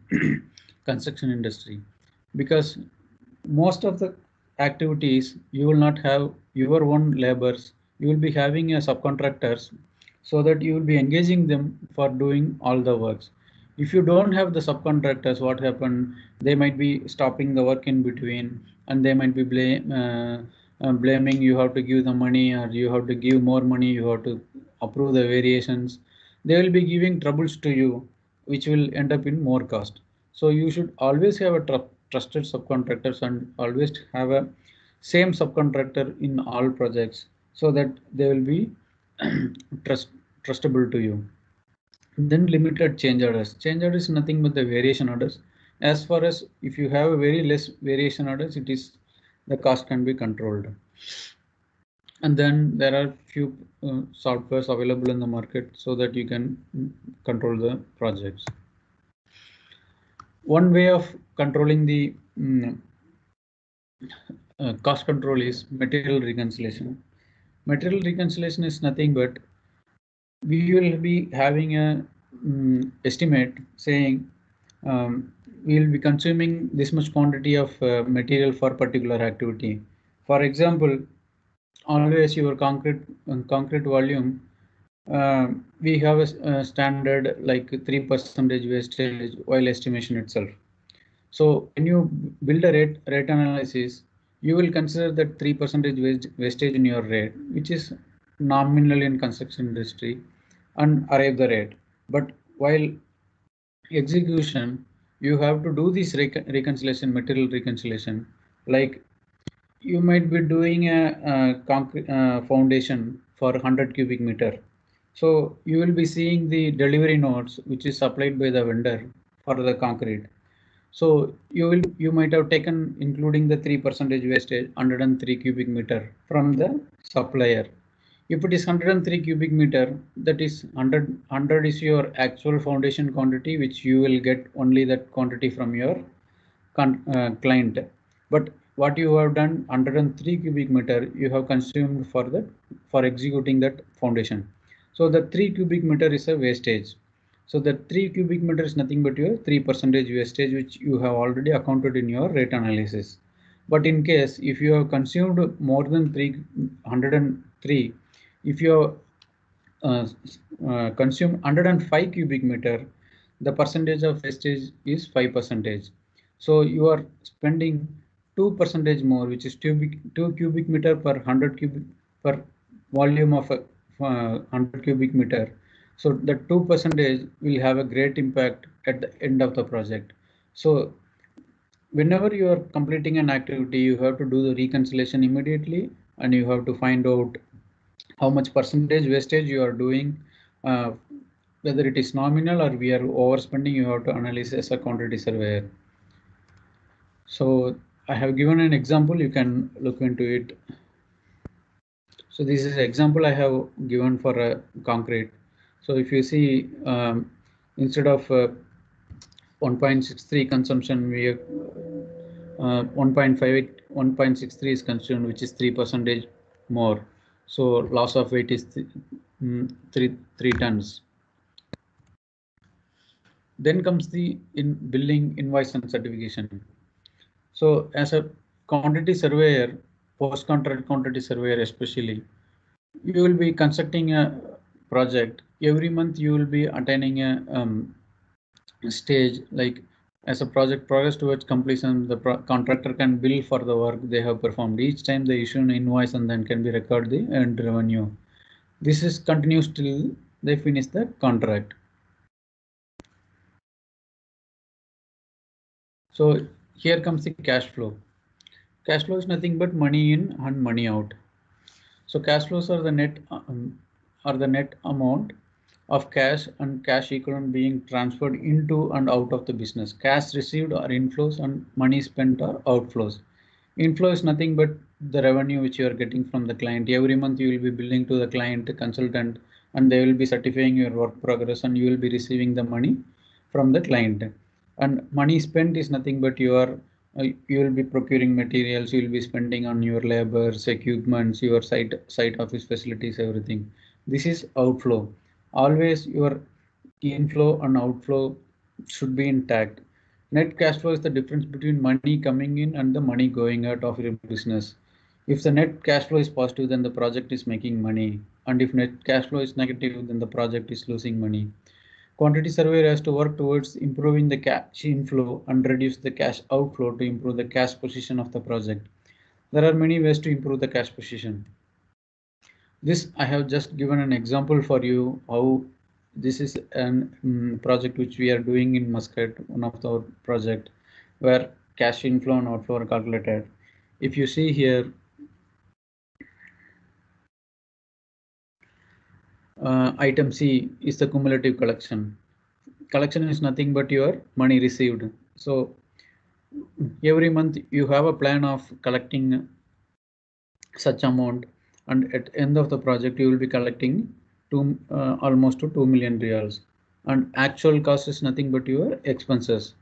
construction industry, because most of the activities you will not have your own laborers, you will be having a subcontractors, so that you will be engaging them for doing all the works. If you don't have the subcontractors, what happen, they might be stopping the work in between, and they might be blaming you have to give the money, or you have to give more money, you have to approve the variations. They will be giving troubles to you, which will end up in more cost. So you should always have a trusted subcontractors and always have a same subcontractor in all projects so that they will be trustable to you. Then limited change orders. Change orders is nothing but the variation orders. As far as if you have a very less variation orders, it is the cost can be controlled. And then there are few softwares available in the market so that you can control the projects. One way of controlling the cost control is material reconciliation. Material reconciliation is nothing but we will be having a estimate saying we will be consuming this much quantity of material for particular activity. For example, always your concrete volume, we have a standard like 3% wastage while estimation itself. So when you build a rate analysis, you will consider that 3% wastage in your rate, which is nominal in construction industry, and arrive the rate. But while execution, you have to do this reconciliation, material reconciliation. Like you might be doing a concrete foundation for 100 cubic meter. So you will be seeing the delivery notes which is supplied by the vendor for the concrete. So you might have taken including the 3% wastage 103 cubic meter from the supplier. If it is 103 cubic meter, that is 100 is your actual foundation quantity, which you will get only that quantity from your client. But what you have done 103 cubic meter you have consumed for executing that foundation. So the 3 cubic meter is a wastage. So the 3 cubic meter is nothing but your 3% wastage, which you have already accounted in your rate analysis. But in case if you have consumed more than 303, if you consume 105 cubic meter, the percentage of wastage is 5%. So you are spending 2% more, which is 2 cubic meter per 100 cubic per volume of 100 cubic meter. So the 2% will have a great impact at the end of the project. So whenever you are completing an activity, you have to do the reconciliation immediately, and you have to find out how much percentage wastage you are doing, whether it is nominal or we are overspending. You have to analyze as a quantity surveyor. So I have given an example, you can look into it. So this is an example I have given for a concrete. So if you see, instead of 1.63 consumption, we have 1.58, 1.63 is consumed, which is 3% more. So loss of weight is 3 tons. Then comes the billing, invoice and certification. So as a quantity surveyor, post-contract quantity surveyor especially, you will be constructing a project. Every month you will be attaining a stage, like as a project progress towards completion, the contractor can bill for the work they have performed. Each time they issue an invoice and then can be record the earned revenue. This is continuous till they finish the contract. So here comes the cash flow. Cash flow is nothing but money in and money out. So cash flows are the net amount of cash and cash equivalent being transferred into and out of the business. Cash received are inflows and money spent are outflows. Inflow is nothing but the revenue which you are getting from the client. Every month you will be billing to the client consultant, and they will be certifying your work progress, and you will be receiving the money from the client. And money spent is nothing but you will be procuring materials, you will be spending on your labors, equipments, your site office facilities, everything. This is outflow. Always your inflow and outflow should be intact. Net cash flow is the difference between money coming in and the money going out of your business. If the net cash flow is positive, then the project is making money. And if net cash flow is negative, then the project is losing money. Quantity surveyor has to work towards improving the cash inflow and reduce the cash outflow to improve the cash position of the project. There are many ways to improve the cash position. This I have just given an example for you how this is a project which we are doing in Muscat, one of our project, where cash inflow and outflow are calculated. If you see here, item C is the cumulative collection. Collection is nothing but your money received. So every month you have a plan of collecting such amount, and at end of the project you will be collecting almost to 2 million reals, and actual cost is nothing but your expenses.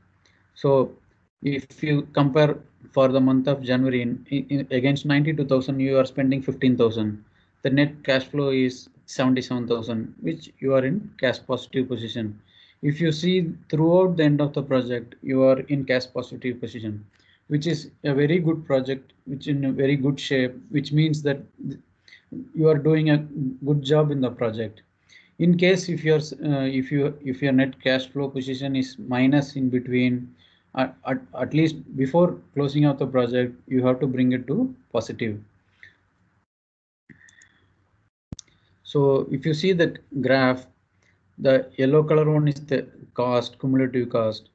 So if you compare for the month of January against 92,000, you are spending 15,000. The net cash flow is 77,000, which you are in cash positive position. If you see throughout the end of the project, you are in cash positive position, which is a very good project, which in a very good shape, which means that you are doing a good job in the project. In case if your net cash flow position is minus in between, at least before closing out the project, you have to bring it to positive. So if you see the graph, the yellow color one is the cost, cumulative cost.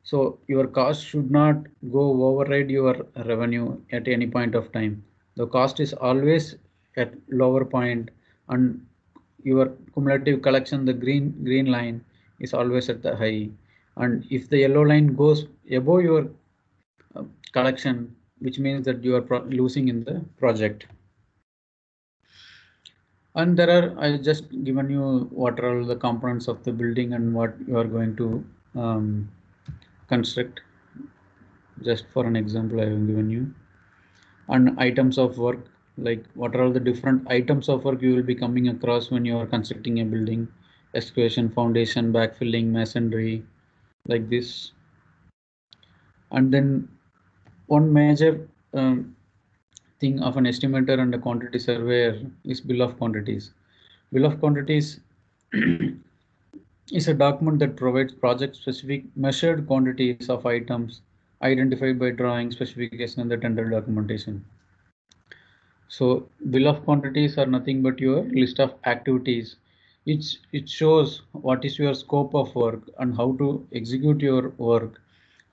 So your cost should not go override your revenue at any point of time. The cost is always at lower point, and your cumulative collection, the green line, is always at the high. And if the yellow line goes above your collection, which means that you are losing in the project. And there are, I just given you what are all the components of the building and what you are going to construct. Just for an example, I have given you. And items of work, like what are all the different items of work you will be coming across when you are constructing a building: excavation, foundation, backfilling, masonry, like this. And then one major thing of an estimator and a quantity surveyor is bill of quantities. Bill of quantities is a document that provides project-specific measured quantities of items identified by drawing, specification, and the tender documentation. So bill of quantities are nothing but your list of activities. It shows what is your scope of work and how to execute your work,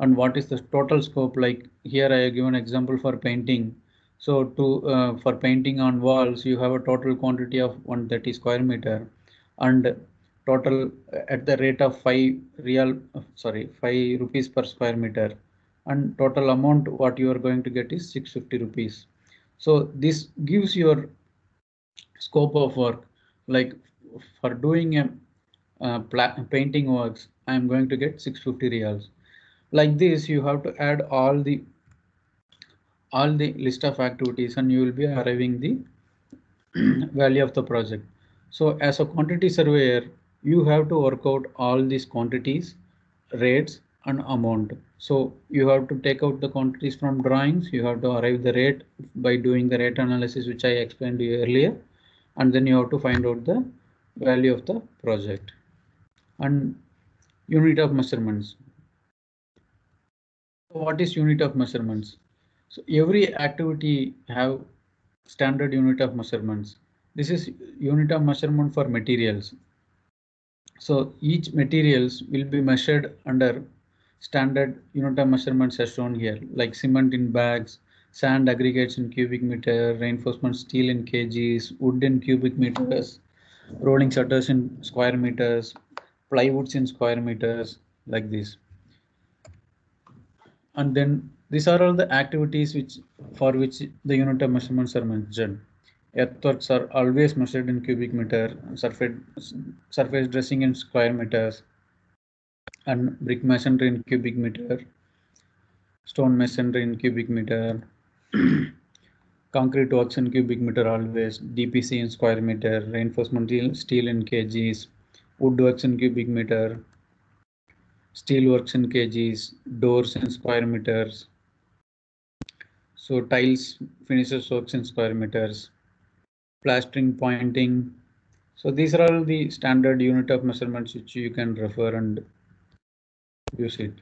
and what is the total scope. Like here I have given example for painting. So for painting on walls, you have a total quantity of 130 square meter, and total at the rate of 5 rupees per square meter, and total amount what you are going to get is 650 rupees. So this gives your scope of work. Like for doing a painting works, I am going to get 650 reals. Like this, you have to add all the list of activities, and you will be arriving the value of the project. So as a quantity surveyor, you have to work out all these quantities, rates, and amount. So you have to take out the quantities from drawings. You have to arrive the rate by doing the rate analysis, which I explained to you earlier, and then you have to find out the value of the project. And unit of measurements. What is unit of measurements? So every activity have standard unit of measurements. This is unit of measurement for materials. So each materials will be measured under standard unit of measurements as shown here, like cement in bags, sand aggregates in cubic meter, reinforcement steel in kgs, wood in cubic meters, rolling shutters in square meters, plywoods in square meters, like this. And then these are all the activities for which the unit of measurements are mentioned. Earthworks are always measured in cubic meter, surface dressing in square meters, and brick masonry in cubic meter, stone masonry in cubic meter, concrete works in cubic meter always, DPC in square meter, reinforcement steel in kgs, wood works in cubic meter, steel works in kgs, doors in square meters. So tiles, finishes works in square meters, plastering, pointing. So these are all the standard unit of measurements which you can refer and use it.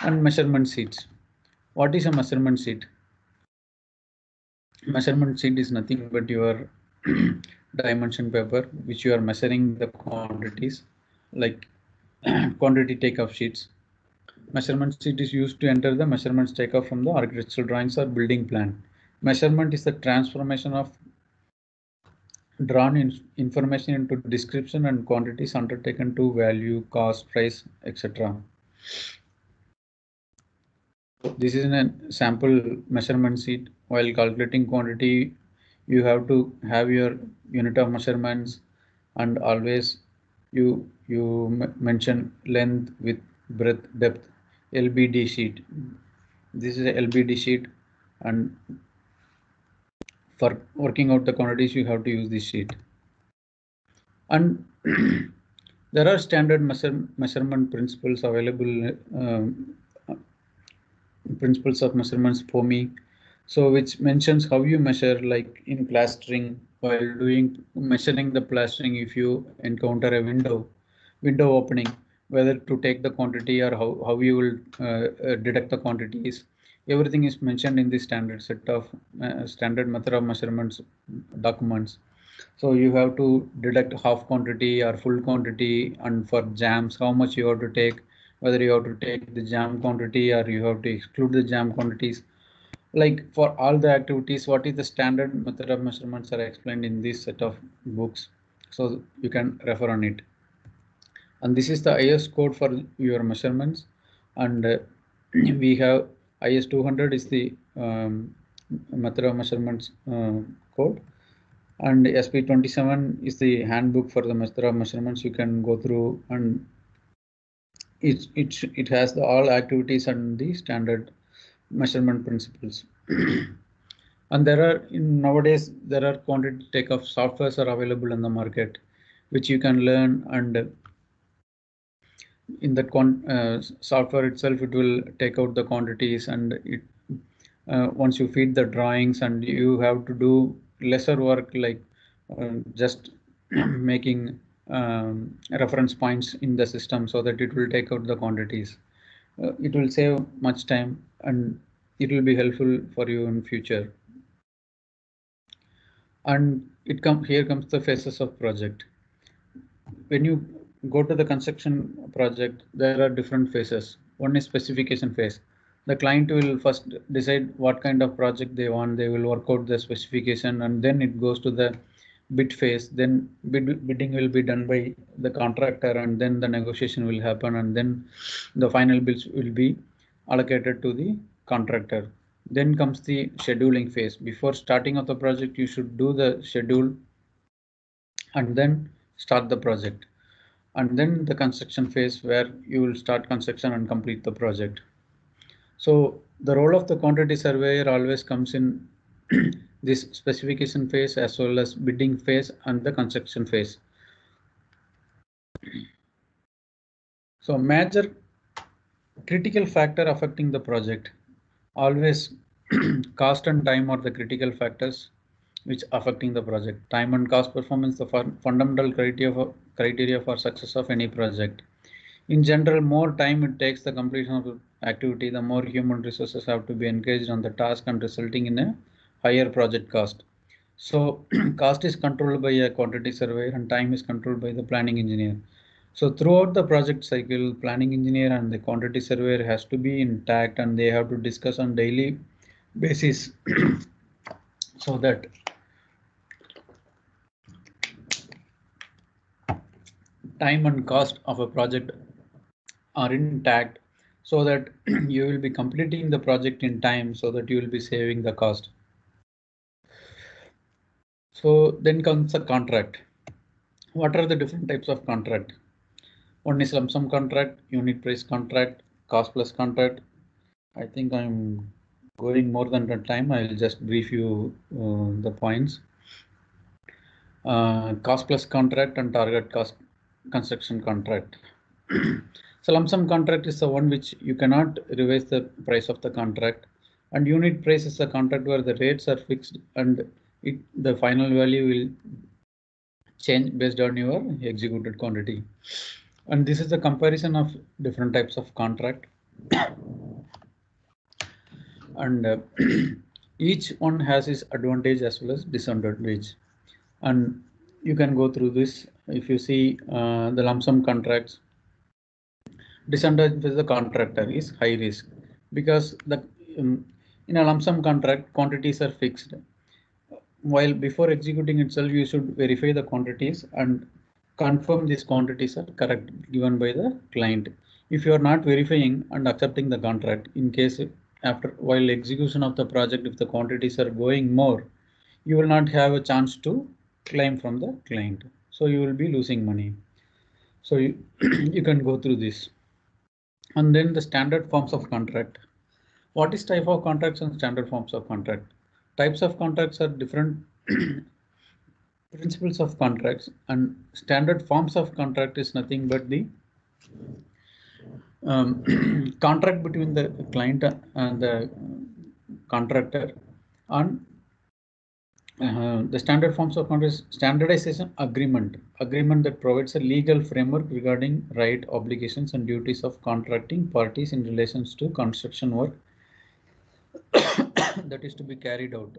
And measurement sheets. What is a measurement sheet? Measurement sheet is nothing but your dimension paper which you are measuring the quantities, like quantity takeoff sheets. Measurement sheet is used to enter the measurements takeoff from the architectural drawings or building plan. Measurement is the transformation of drawn information into description and quantities undertaken to value, cost, price, etc. This is a sample measurement sheet. While calculating quantity, you have to have your unit of measurements, and always you mention length, width, breadth, depth. LBD sheet. This is a LBD sheet, and for working out the quantities, you have to use this sheet. And there are standard measurement principles available, principles of measurements for me. So which mentions how you measure, like in plastering, while measuring the plastering, if you encounter a window opening, whether to take the quantity or how you will detect the quantities. Everything is mentioned in the standard set of standard method of measurements documents. So you have to deduct half quantity or full quantity, and for jams, how much you have to take, whether you have to take the jam quantity or you have to exclude the jam quantities. Like for all the activities, what is the standard method of measurements are explained in this set of books. So you can refer on it. And this is the IS code for your measurements. And we have IS 200 is the method of measurements code. And SP27 is the handbook for the method of measurements. You can go through, and it has all activities and the standard measurement principles. And nowadays there are quantity takeoff softwares are available in the market, which you can learn, and in that software itself, it will take out the quantities, and it once you feed the drawings, and you have to do lesser work, like just making reference points in the system, so that it will take out the quantities. It will save much time, and it will be helpful for you in future. And here comes the phases of project. When you go to the construction project, there are different phases. One is specification phase. The client will first decide what kind of project they want. They will work out the specification, and then it goes to the bid phase. Then bidding will be done by the contractor, and then the negotiation will happen, and then the final bills will be allocated to the contractor. Then comes the scheduling phase. Before starting of the project, you should do the schedule and then start the project. And then the construction phase, where you will start construction and complete the project. So the role of the quantity surveyor always comes in this specification phase, as well as bidding phase and the construction phase. So major critical factor affecting the project. Always cost and time are the critical factors which affecting the project. Time and cost performance, the fundamental criteria for success of any project. In general, more time it takes the completion of the activity, the more human resources have to be engaged on the task, and resulting in a higher project cost. So cost is controlled by a quantity surveyor, and time is controlled by the planning engineer. So throughout the project cycle, planning engineer and the quantity surveyor has to be intact, and they have to discuss on daily basis so that time and cost of a project are intact, so that you will be completing the project in time, so that you will be saving the cost. So then comes the contract. What are the different types of contract? One is lump sum contract, unit price contract, cost plus contract. I think I'm going more than the time. I'll just brief you the points. Cost plus contract and target cost construction contract. So lump sum contract is the one which you cannot revise the price of the contract, and unit price is the contract where the rates are fixed, and the final value will change based on your executed quantity. And this is the comparison of different types of contract. And each one has its advantage as well as disadvantage. And you can go through this. If you see the lump sum contracts, disadvantage of the contractor is high risk, because the in a lump sum contract quantities are fixed. While before executing itself, you should verify the quantities and confirm these quantities are correct given by the client. If you are not verifying and accepting the contract, in case after while execution of the project, if the quantities are going more, you will not have a chance to claim from the client. So you will be losing money. So you, you can go through this. And then the standard forms of contract. What is type of contracts and standard forms of contract? Types of contracts are different principles of contracts, and standard forms of contract is nothing but the contract between the client and the contractor. And the standard forms of contract is standardization agreement that provides a legal framework regarding right, obligations and duties of contracting parties in relations to construction work that is to be carried out.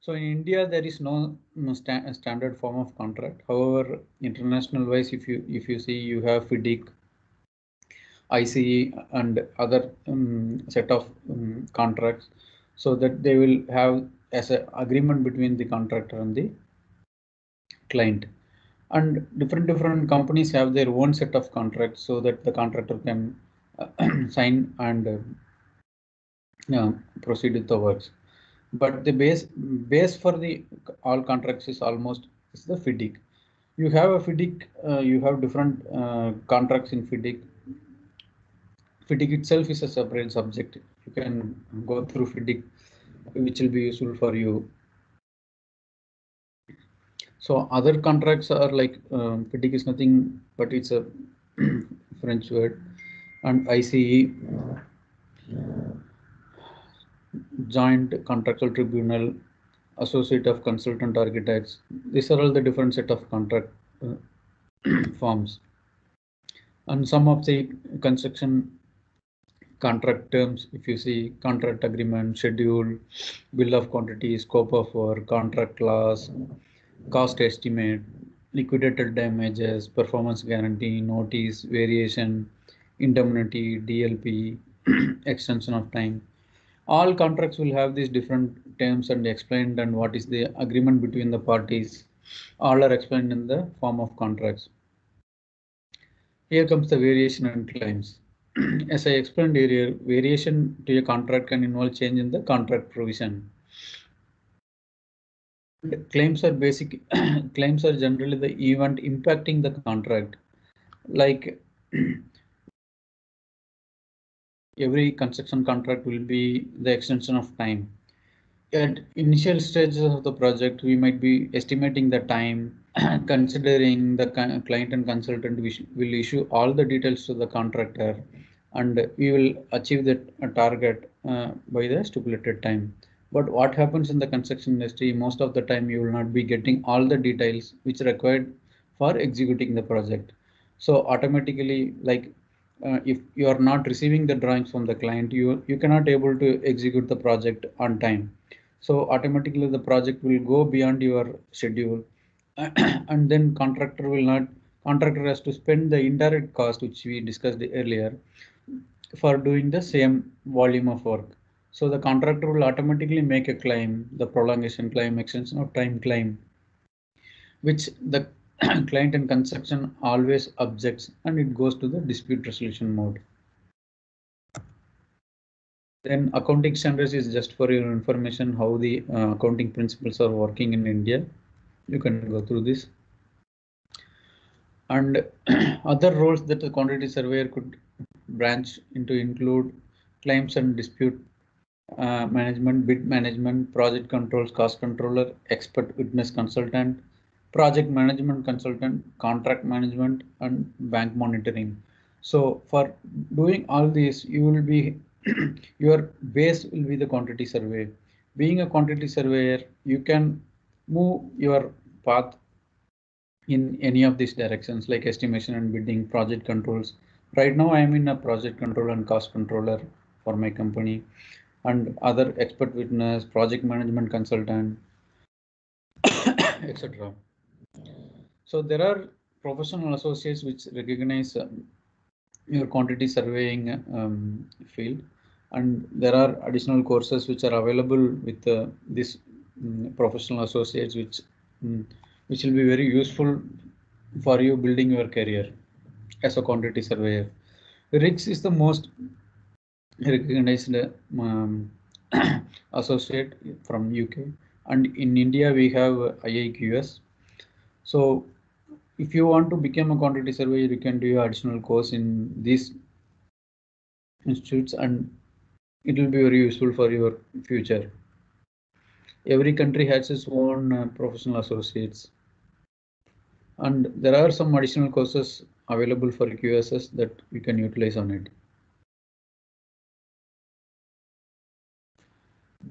So in India, there is no standard form of contract. However, international wise, if you see, you have FIDIC, ICE, and other set of contracts, so that they will have as an agreement between the contractor and the client. And different companies have their own set of contracts, so that the contractor can sign and proceed with the works. But the base for the all contracts is almost is the FIDIC. You have a FIDIC, you have different contracts in FIDIC. FIDIC itself is a separate subject. You can go through FIDIC, which will be useful for you. So other contracts are like FIDIC is nothing but it's a French word, and ICE, Joint Contractual Tribunal, Associate of Consultant Architects. These are all the different set of contract forms. And some of the construction contract terms, if you see, contract agreement, schedule, bill of quantity, scope of work, contract clause, cost estimate, liquidated damages, performance guarantee, notice, variation, indemnity, DLP, extension of time. All contracts will have these different terms and explained, and what is the agreement between the parties. All are explained in the form of contracts. Here comes the variation and claims. As I explained earlier, variation to a contract can involve change in the contract provision. Claims are basic. Claims are generally the event impacting the contract. Like every construction contract will be the extension of time. At initial stages of the project, we might be estimating the time, considering the client and consultant will issue all the details to the contractor, and we will achieve that target by the stipulated time. But what happens in the construction industry, most of the time you will not be getting all the details which are required for executing the project. So automatically, like if you are not receiving the drawings from the client, you cannot able to execute the project on time. So automatically the project will go beyond your schedule, and then contractor has to spend the indirect cost which we discussed earlier for doing the same volume of work. So the contractor will automatically make a claim, the prolongation claim, extension of time claim, which the client and construction always objects, and it goes to the dispute resolution mode. Then accounting standards is just for your information how the accounting principles are working in India. You can go through this. And other roles that the quantity surveyor could branch into include claims and dispute management, bid management, project controls, cost controller, expert witness consultant, project management consultant, contract management, and bank monitoring. So for doing all these, you will be your base will be the quantity survey. Being a quantity surveyor, you can move your path in any of these directions like estimation and bidding, project controls. Right now I am in a project control and cost controller for my company, and other expert witness, project management consultant, etc. So there are professional associates which recognize your quantity surveying field, and there are additional courses which are available with this professional associates, which will be very useful for you building your career as a quantity surveyor. RICS is the most recognized associate from UK, and in India we have IIQS. So if you want to become a quantity surveyor, you can do an additional course in these institutes, and it will be very useful for your future. Every country has its own professional associates, and there are some additional courses available for QSS that you can utilize on it.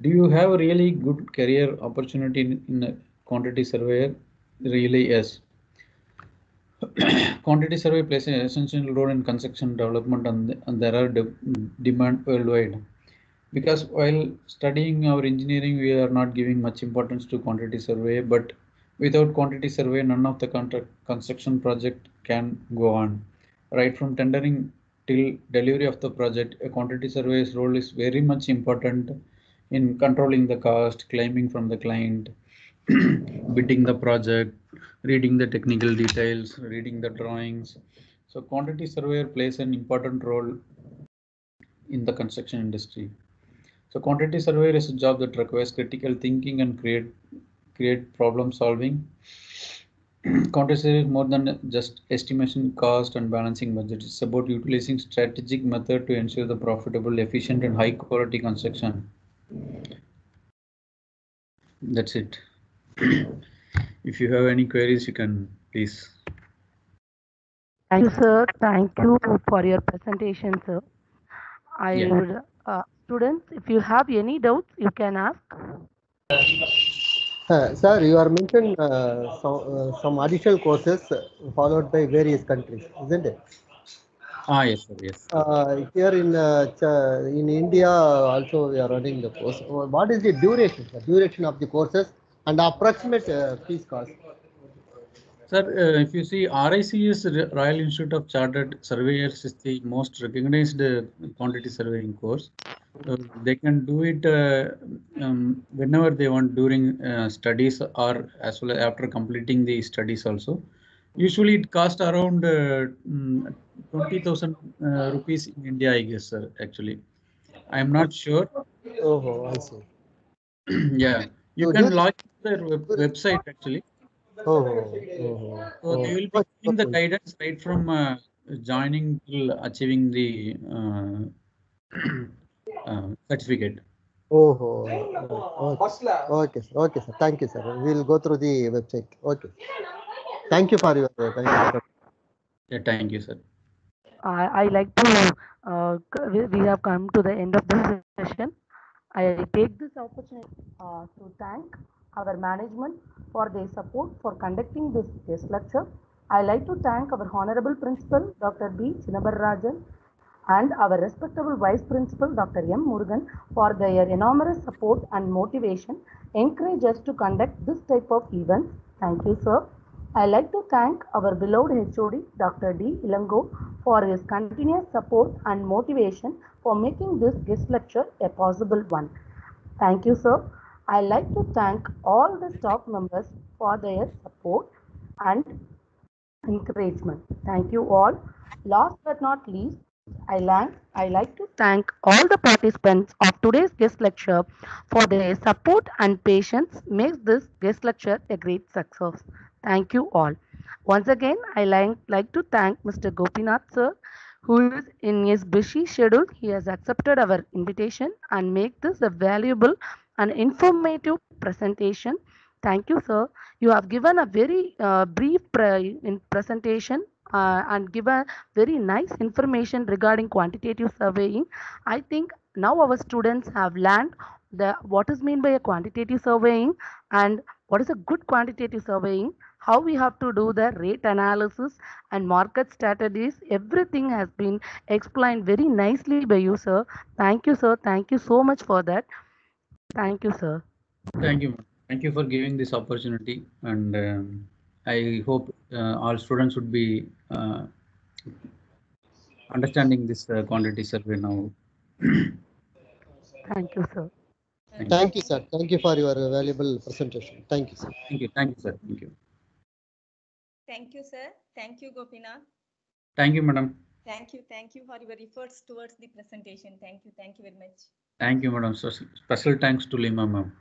Do you have a really good career opportunity in a quantity surveyor? Really, yes. Quantity survey plays an essential role in construction development, and there are demand worldwide. Because while studying our engineering, we are not giving much importance to quantity survey, but without quantity survey, none of the construction project can go on. Right from tendering till delivery of the project, a quantity surveyor's role is very much important in controlling the cost, claiming from the client, bidding the project, reading the technical details, reading the drawings. So quantity surveyor plays an important role in the construction industry. So quantity surveyor is a job that requires critical thinking and create problem solving. Quantity surveyor is more than just estimation cost and balancing budget. It's about utilizing strategic method to ensure the profitable, efficient, and high quality construction. That's it. If you have any queries, you can please. Thank you, sir. Thank you for your presentation, sir. I Yeah. would, students, if you have any doubts, you can ask. Sir, you are mentioned some additional courses followed by various countries, isn't it? Yes, sir. Yes. Here in India also we are running the course. What is the duration? The duration of the courses and approximate fees cost? Sir, if you see, RICS, Royal Institute of Chartered Surveyors, is the most recognized quantity surveying course. They can do it whenever they want during studies, or as well as after completing the studies also. Usually it costs around 20,000 rupees in India, I guess, sir, actually. I am not sure. Oh, I see. Yeah, you So can this, log their website actually. oh, So they will be giving the guidance right from joining till achieving the certificate. okay, sir. Okay, sir. Thank you, sir. We'll go through the website. Okay. Thank you for your time. Yeah, thank you, sir. I like to, we have come to the end of this session. I take this opportunity to thank our management for their support for conducting this guest lecture. I like to thank our Honorable Principal, Dr. B. Chinnabararajan, and our respectable Vice Principal, Dr. M. Murugan, for their enormous support and motivation, encourage us to conduct this type of events. Thank you, sir. I like to thank our beloved HOD, Dr. D. Ilango, for his continuous support and motivation for making this guest lecture a possible one. Thank you, sir. I like to thank all the staff members for their support and encouragement. Thank you all. Last but not least, I like to thank all the participants of today's guest lecture for their support and patience makes this guest lecture a great success. Thank you all. Once again, I like to thank Mr. Gopinath sir, who is in his busy schedule. He has accepted our invitation and make this a valuable and informative presentation. Thank you, sir. You have given a very brief presentation and given very nice information regarding quantitative surveying. I think now our students have learned what is meant by a quantitative surveying and what is a good quantitative surveying, how we have to do the rate analysis and market strategies. Everything has been explained very nicely by you, sir. Thank you, sir. Thank you so much for that. Thank you, sir. Thank you. Thank you for giving this opportunity, and I hope all students would be understanding this quantity survey now. Thank you, sir. Thank you, sir. Thank you for your valuable presentation. Thank you, sir. Thank you. Thank you, sir. Thank you. Thank you, sir. Thank you, Gopinath. Thank you, madam. Thank you for your efforts towards the presentation. Thank you very much. Thank you, madam. So special thanks to Lima, ma'am.